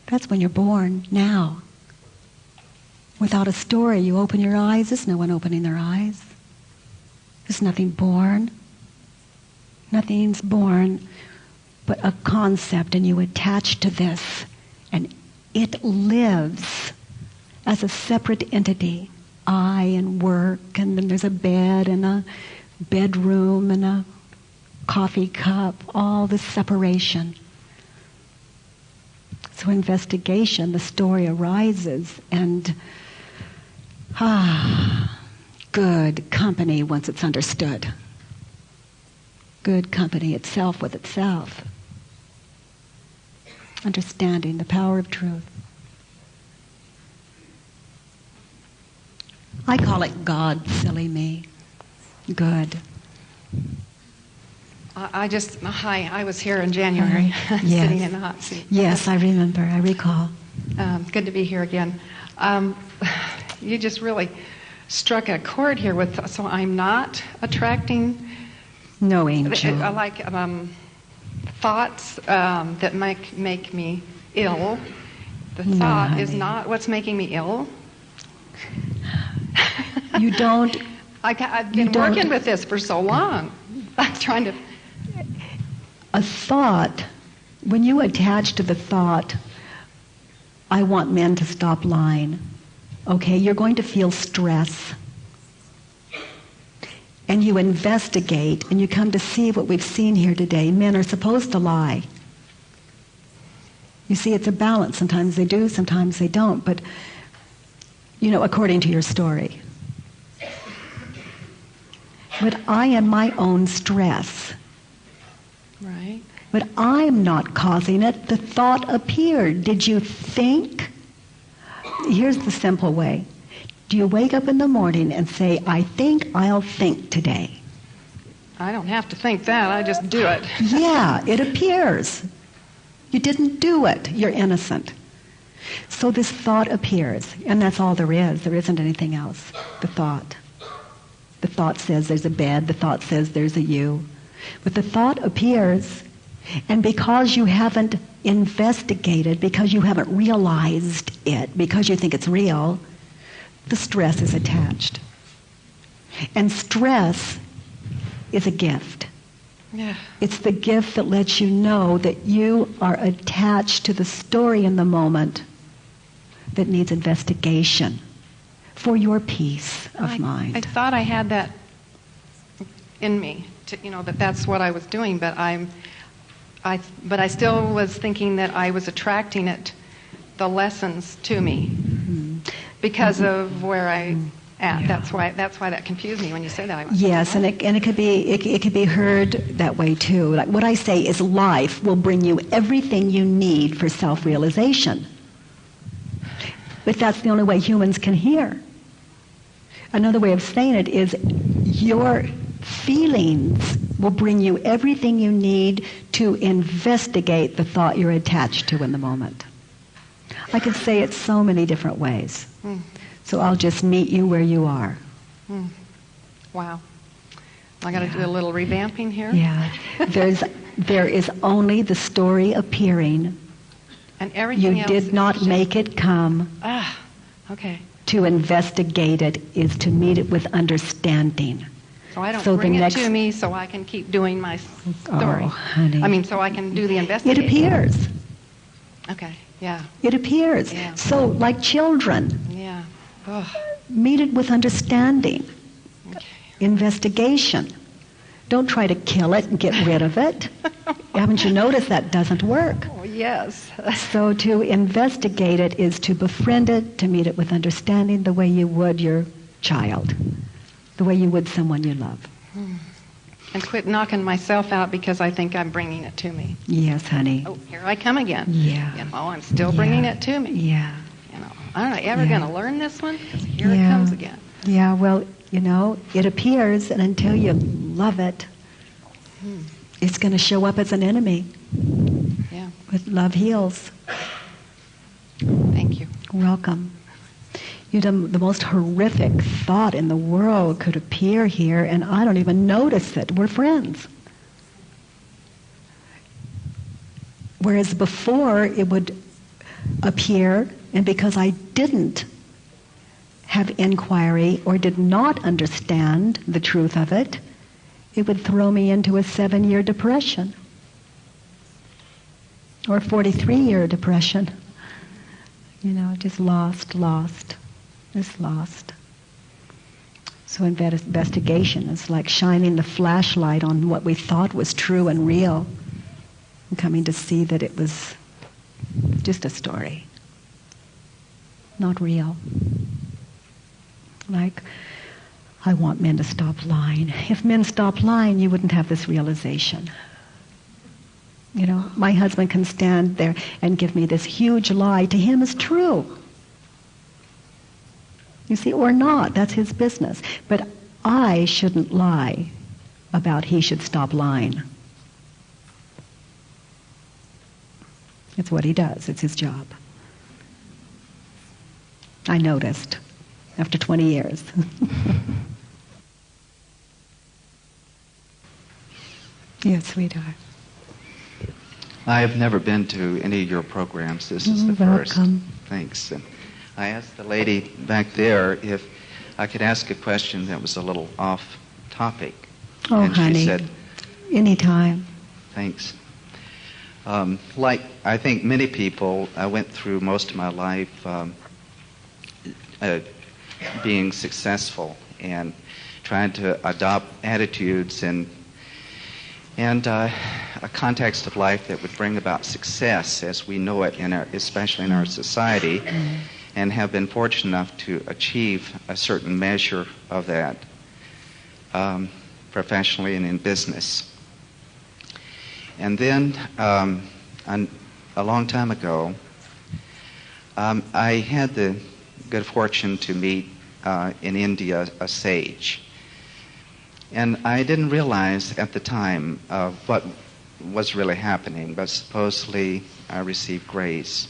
That's when you're born, now. Without a story, you open your eyes, there's no one opening their eyes. There's nothing born. Nothing's born but a concept, and you attach to this, and it lives as a separate entity. I and work, and then there's a bed and a bedroom and a coffee cup, all this separation. So investigation, the story arises, and good company once it's understood. Good company, itself with itself. Understanding the power of truth. I call it God, silly me. Good. I was here in January, sitting in the hot seat. Yes, I remember, I recall. Good to be here again. You just really struck a chord here with, so I'm not attracting... No, angel. Like thoughts that make me ill. The thought is not what's making me ill. You don't... I've been working with this for so long. I'm trying to... A thought, when you attach to the thought, I want men to stop lying, okay, you're going to feel stress. And you investigate, and you come to see what we've seen here today. Men are supposed to lie. You see, it's a balance. Sometimes they do, sometimes they don't. But, you know, according to your story. But I am my own stress. Right. But I'm not causing it. The thought appeared. Did you think? Here's the simple way. Do you wake up in the morning and say, I think I'll think today? I don't have to think that. I just do it. Yeah, it appears. You didn't do it. You're innocent. So this thought appears, and that's all there is. There isn't anything else. The thought. The thought says there's a bed. The thought says there's a you. But the thought appears, and because you haven't investigated, because you haven't realized it, because you think it's real, the stress is attached. And stress is a gift. Yeah. It's the gift that lets you know that you are attached to the story in the moment that needs investigation for your peace of mind. I thought I had that in me, that's what I was doing, but I still was thinking that I was attracting it, the lessons to me. Mm-hmm. Because of where I at. Yeah. That's why that confused me when you say that. Yes, and it could be heard that way too. Like what I say is life will bring you everything you need for self-realization. But that's the only way humans can hear. Another way of saying it is your feelings will bring you everything you need to investigate the thought you're attached to in the moment. I could say it so many different ways. Mm. So I'll just meet you where you are. Mm. Wow. I got to do a little revamping here. Yeah. There is only the story appearing. And everything else. You did not make it come. Ah, okay. To investigate it is to meet it with understanding. So I don't bring it to me so I can keep doing my story. Oh, honey. I mean, so I can do the investigation. It appears. Okay, yeah. It appears. Yeah. So, like children, yeah. Oh. Meet it with understanding. Okay. Investigation. Don't try to kill it and get rid of it. Haven't you noticed that doesn't work? Oh, yes. So to investigate it is to befriend it, to meet it with understanding the way you would your child, the way you would someone you love. and quit knocking myself out because I think I'm bringing it to me. Yes, honey. Oh, here I come again. Yeah. You know, I'm still bringing it to me. Yeah. You know, I'm not ever going to learn this one because here it Yeah. comes again. Yeah, well, you know, it appears, and until you love it, it's going to show up as an enemy. Yeah. But love heals. Thank you. Welcome. You know, the most horrific thought in the world could appear here, and I don't even notice it. We're friends. Whereas before, it would appear, and because I didn't have inquiry or did not understand the truth of it, it would throw me into a 7-year depression or 43-year depression. You know, just lost, just lost. So investigation is like shining the flashlight on what we thought was true and real and coming to see that it was just a story, not real. Like, I want men to stop lying. If men stopped lying, you wouldn't have this realization. You know, my husband can stand there and give me this huge lie. To him is true. You see, or not. That's his business. But I shouldn't lie about he should stop lying. It's what he does. It's his job. I noticed after 20 years. Yes, sweetheart. I have never been to any of your programs. This is the welcome. first. Thanks. And I asked the lady back there if I could ask a question that was a little off topic. Oh, and honey. she said, anytime. Thanks. Like I think many people, I went through most of my life being successful and trying to adopt attitudes and a context of life that would bring about success as we know it, especially in our society, and have been fortunate enough to achieve a certain measure of that professionally and in business. And then a long time ago, I had the good fortune to meet in India a sage. And I didn't realize at the time what was really happening, but supposedly I received grace.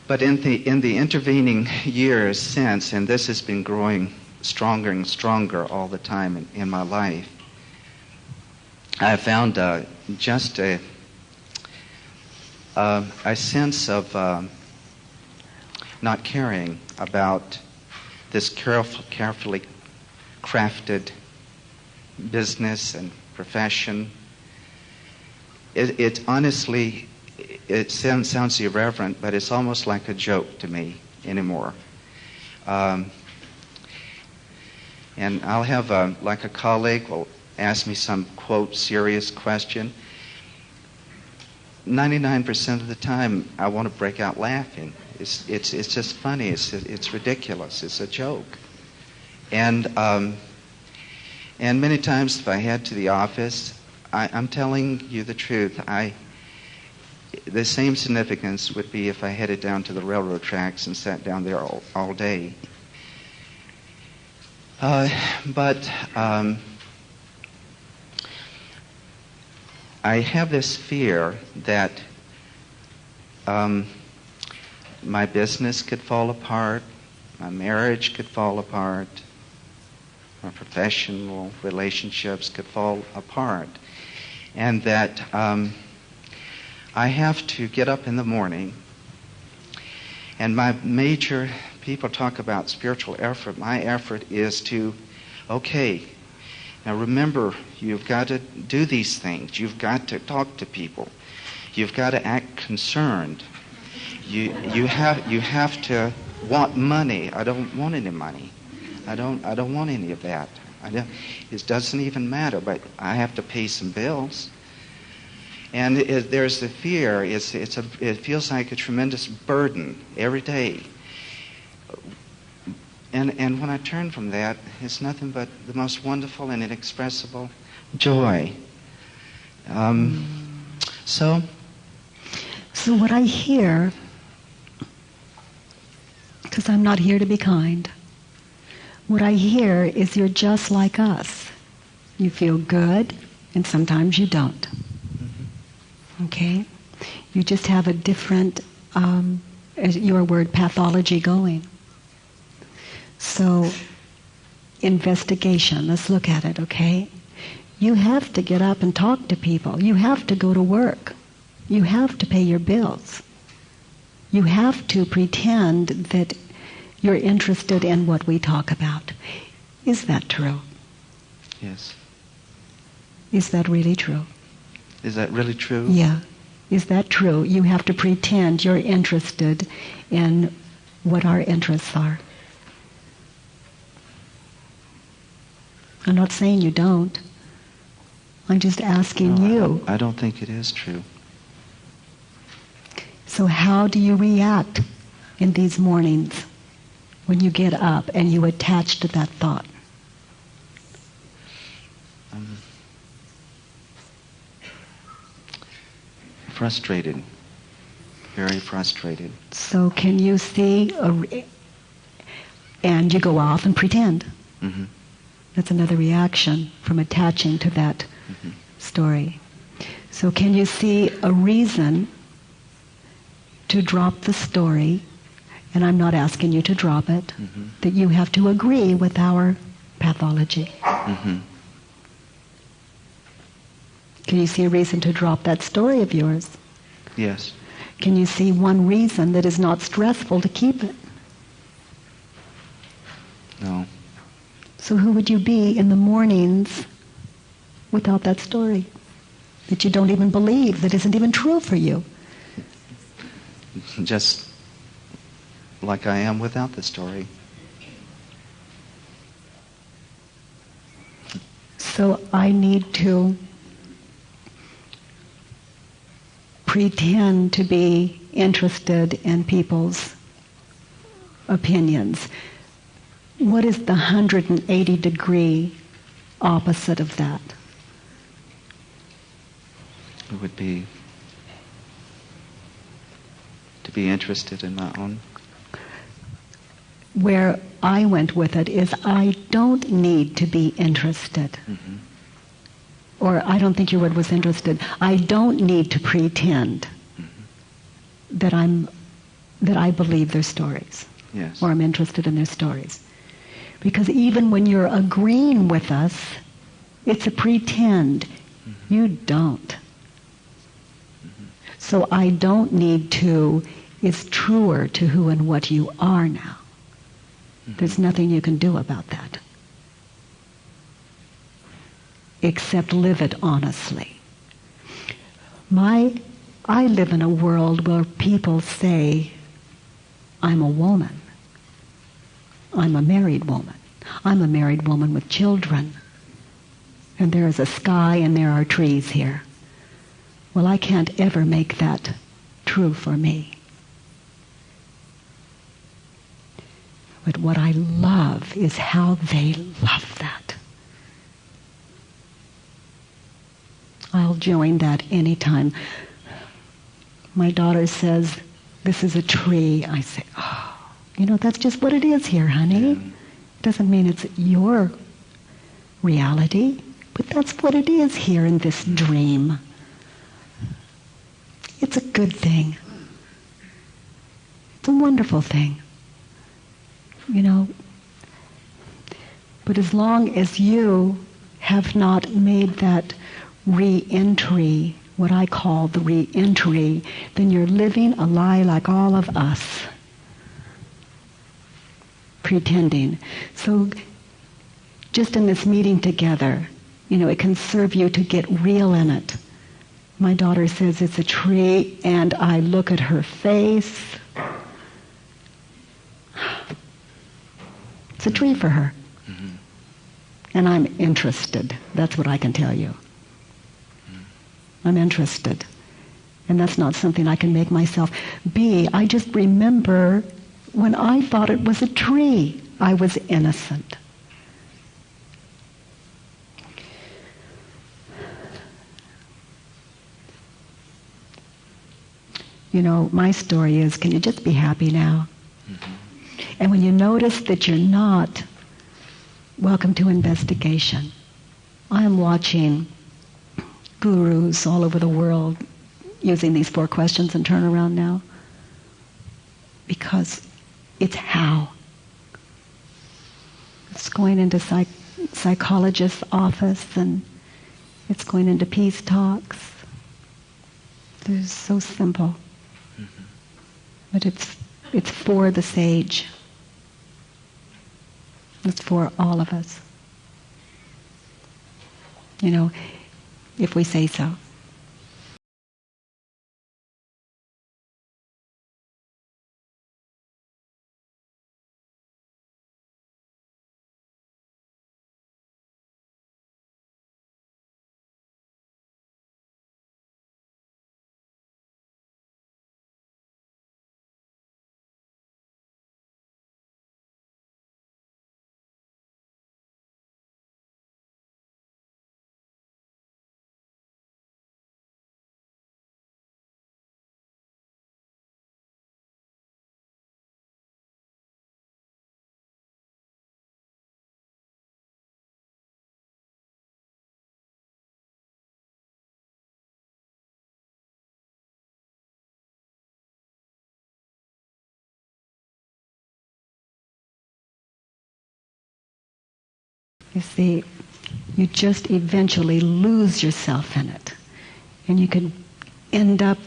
But in the intervening years since, and this has been growing stronger and stronger all the time in my life, I found just a sense of not caring about this carefully crafted business and profession. It honestly, it sounds irreverent, but it's almost like a joke to me anymore. And I'll have like a colleague will ask me some, quote, serious question. 99% of the time, I want to break out laughing. It's just funny. It's ridiculous. It's a joke. And many times if I head to the office, I'm telling you the truth, the same significance would be if I headed down to the railroad tracks and sat down there all day. But I have this fear that my business could fall apart, my marriage could fall apart, my professional relationships could fall apart, and that I have to get up in the morning, and my major, people talk about spiritual effort, my effort is to, okay, now remember, you've got to do these things, you've got to talk to people, you've got to act concerned, you have to want money. I don't want any money. I don't want any of that. It doesn't even matter, but I have to pay some bills. And there's the fear. It feels like a tremendous burden every day. And when I turn from that, it's nothing but the most wonderful and inexpressible joy. So what I hear, because I'm not here to be kind, what I hear is you're just like us. You feel good, and sometimes you don't. Okay? You just have a different, as your word, pathology going. So, investigation, let's look at it, okay? You have to get up and talk to people. You have to go to work. You have to pay your bills. You have to pretend that you're interested in what we talk about. Is that true? Yes. Is that really true? Is that really true? Yeah. Is that true? You have to pretend you're interested in what our interests are. I'm not saying you don't. I'm just asking you. I don't think it is true. So how do you react in these mornings when you get up and you attach to that thought? Frustrated. Very frustrated. So can you see, and you go off and pretend. Mm-hmm. That's another reaction from attaching to that story. So can you see a reason to drop the story, and I'm not asking you to drop it, that you have to agree with our pathology? Can you see a reason to drop that story of yours? Yes. Can you see one reason that is not stressful to keep it? No. So who would you be in the mornings without that story that you don't even believe, that isn't even true for you? Just like I am without the story. So I need to pretend to be interested in people's opinions. What is the 180-degree opposite of that? It would be to be interested in my own. Where I went with it is I don't need to be interested. Or I don't think your word was interested. I don't need to pretend that I believe their stories. Yes. Or I'm interested in their stories. Because even when you're agreeing with us, it's a pretend. You don't. So I don't need to is truer to who and what you are now. There's nothing you can do about that. Except live it honestly. I live in a world where people say, I'm a woman. I'm a married woman. I'm a married woman with children. And there is a sky and there are trees here. Well, I can't ever make that true for me. But what I love is how they love that. I'll join that anytime. My daughter says, this is a tree. I say, oh, that's just what it is here, honey. It doesn't mean it's your reality, but that's what it is here in this dream. It's a good thing. It's a wonderful thing. But as long as you have not made that re-entry, what I call the re-entry, then you're living a lie like all of us. Pretending. So just in this meeting together, it can serve you to get real in it. My daughter says it's a tree, and I look at her face. It's a tree for her. And I'm interested. That's what I can tell you. I'm interested. And that's not something I can make myself be. I just remember when I thought it was a tree, I was innocent. You know, my story is, can you just be happy now? Mm-hmm. And when you notice that you're not, welcome to investigation. I am watching gurus all over the world using these 4 questions and turnaround now, because it's how. It's going into psychologist's office, and it's going into peace talks. They're so simple. Mm-hmm. But it's for the sage. It's for all of us. You know, if we say so. You see, you just eventually lose yourself in it. And you can end up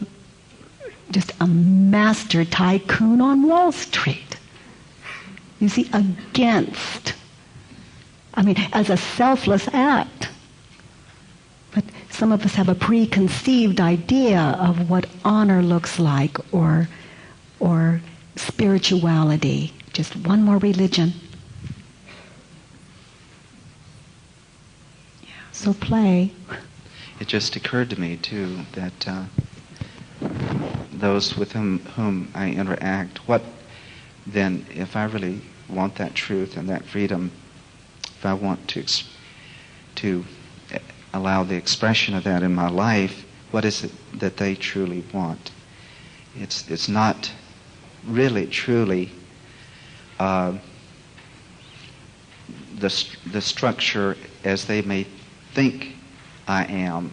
just a master tycoon on Wall Street. You see, as a selfless act. But some of us have a preconceived idea of what honor looks like, or spirituality. Just one more religion. So play. It just occurred to me, too, that those with whom I interact, what then, if I really want that truth and that freedom, if I want to allow the expression of that in my life, what is it that they truly want? It's not really, truly the structure as they may think I am,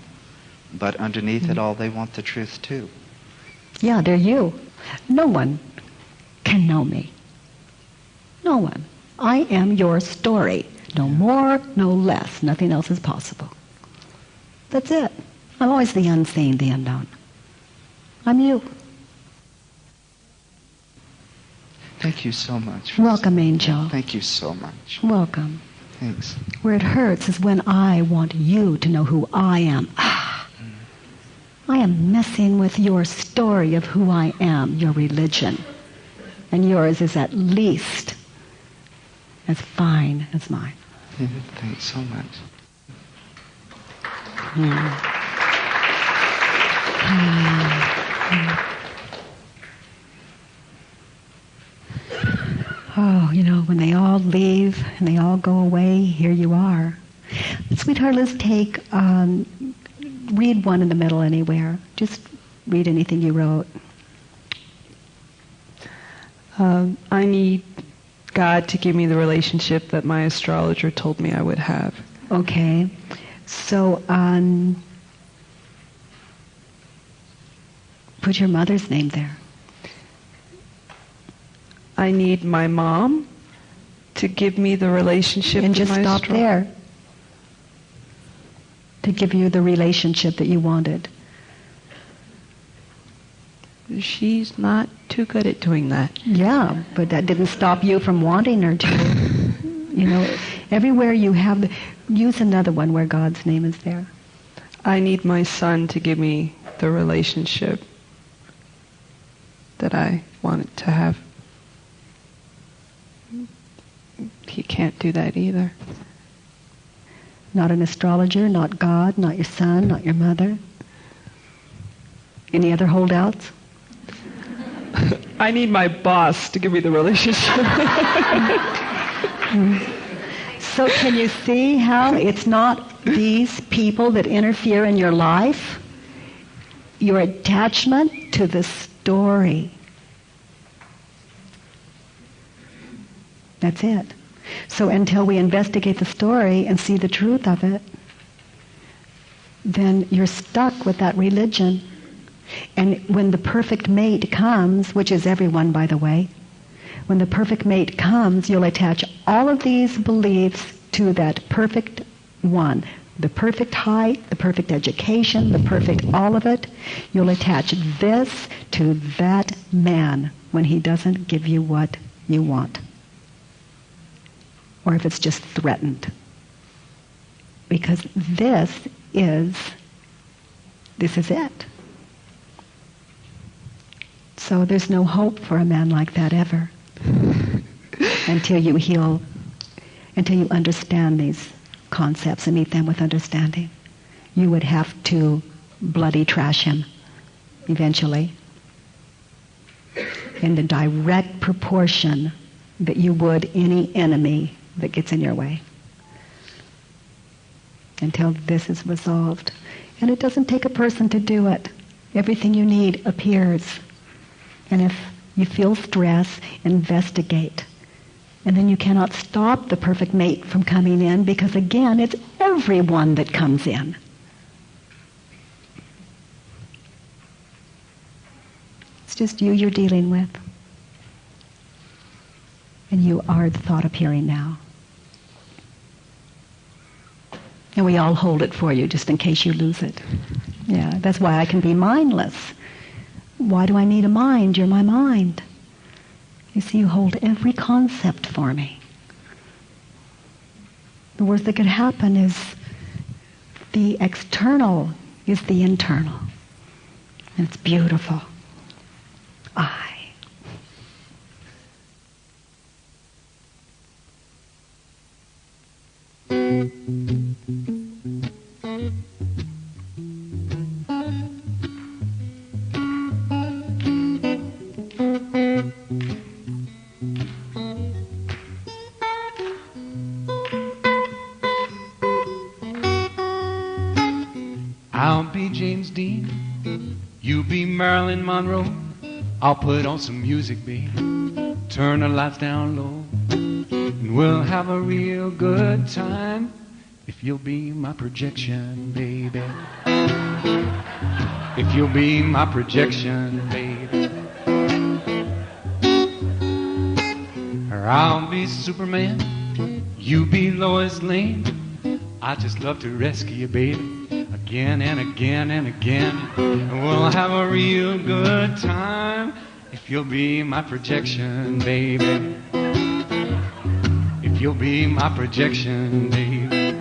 but underneath it all, they want the truth too. Yeah, they're you. No one can know me. No one. I am your story. No more, no less. Nothing else is possible. That's it. I'm always the unseen, the unknown. I'm you. Thank you so much. Welcome, Angel. Thank you so much. Welcome. Thanks. Where it hurts is when I want you to know who I am. I am messing with your story of who I am, your religion. And yours is at least as fine as mine. Thanks so much. Oh, you know, when they all leave and they all go away, here you are. Sweetheart, let's read one in the middle anywhere. Just read anything you wrote. I need God to give me the relationship that my astrologer told me I would have. Okay. So, put your mother's name there. I need my mom to give me the relationship and to just my stop there. To give you the relationship that you wanted. She's not too good at doing that. Yeah, but that didn't stop you from wanting her to. You know, everywhere you have, use another one where God's name is there. I need my son to give me the relationship that I wanted to have. He can't do that either. Not an astrologer, not God, not your son, not your mother. Any other holdouts? I need my boss to give me the relationship. So can you see how it's not these people that interfere in your life? Your attachment to this story. That's it. So until we investigate the story and see the truth of it, then you're stuck with that religion. And when the perfect mate comes, which is everyone, by the way, when the perfect mate comes, you'll attach all of these beliefs to that perfect one. The perfect height, the perfect education, the perfect all of it. You'll attach this to that man when he doesn't give you what you want. Or if it's just threatened. Because this is it. So there's no hope for a man like that ever. Until you heal, until you understand these concepts and meet them with understanding. You would have to bloody trash him eventually in the direct proportion that you would any enemy that gets in your way. Until this is resolved. And it doesn't take a person to do it. Everything you need appears. And if you feel stress, investigate. And then you cannot stop the perfect mate from coming in because, again, it's everyone that comes in. It's just you you're dealing with. And you are the thought appearing now. And we all hold it for you just in case you lose it. Yeah, that's why I can be mindless. Why do I need a mind? You're my mind. You see, you hold every concept for me. The worst that could happen is the external is the internal. And it's beautiful. I. I'll be James Dean, you be Marilyn Monroe. I'll put on some music, babe, turn the lights down low, and we'll have a real good time if you'll be my projection, baby. If you'll be my projection, baby. Or I'll be Superman, you be Lois Lane. I just love to rescue you, baby, again and again and again. And we'll have a real good time if you'll be my projection, baby. If you'll be my projection, baby.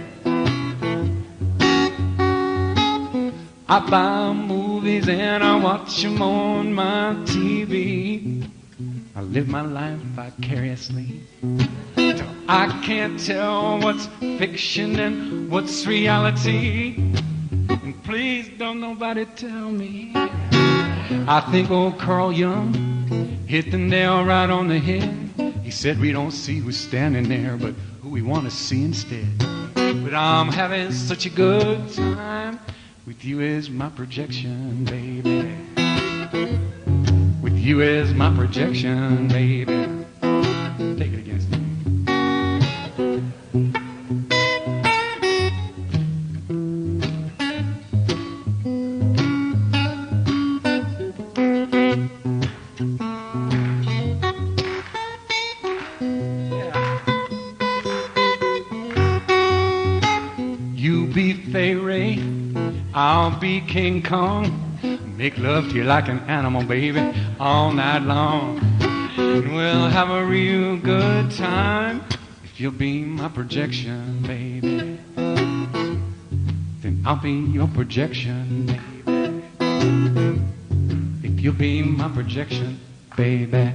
I buy movies and I watch them on my TV. I live my life vicariously. I can't tell what's fiction and what's reality. And please don't nobody tell me. I think old Carl Jung hit the nail right on the head. He said we don't see who's standing there, but who we want to see instead. But I'm having such a good time. With you as my projection, baby. With you as my projection, baby. Take it again, Steve. You be Fay Ray, I'll be King Kong. Make love to you like an animal, baby, all night long. And we'll have a real good time if you'll be my projection, baby. Then I'll be your projection, baby. If you'll be my projection, baby.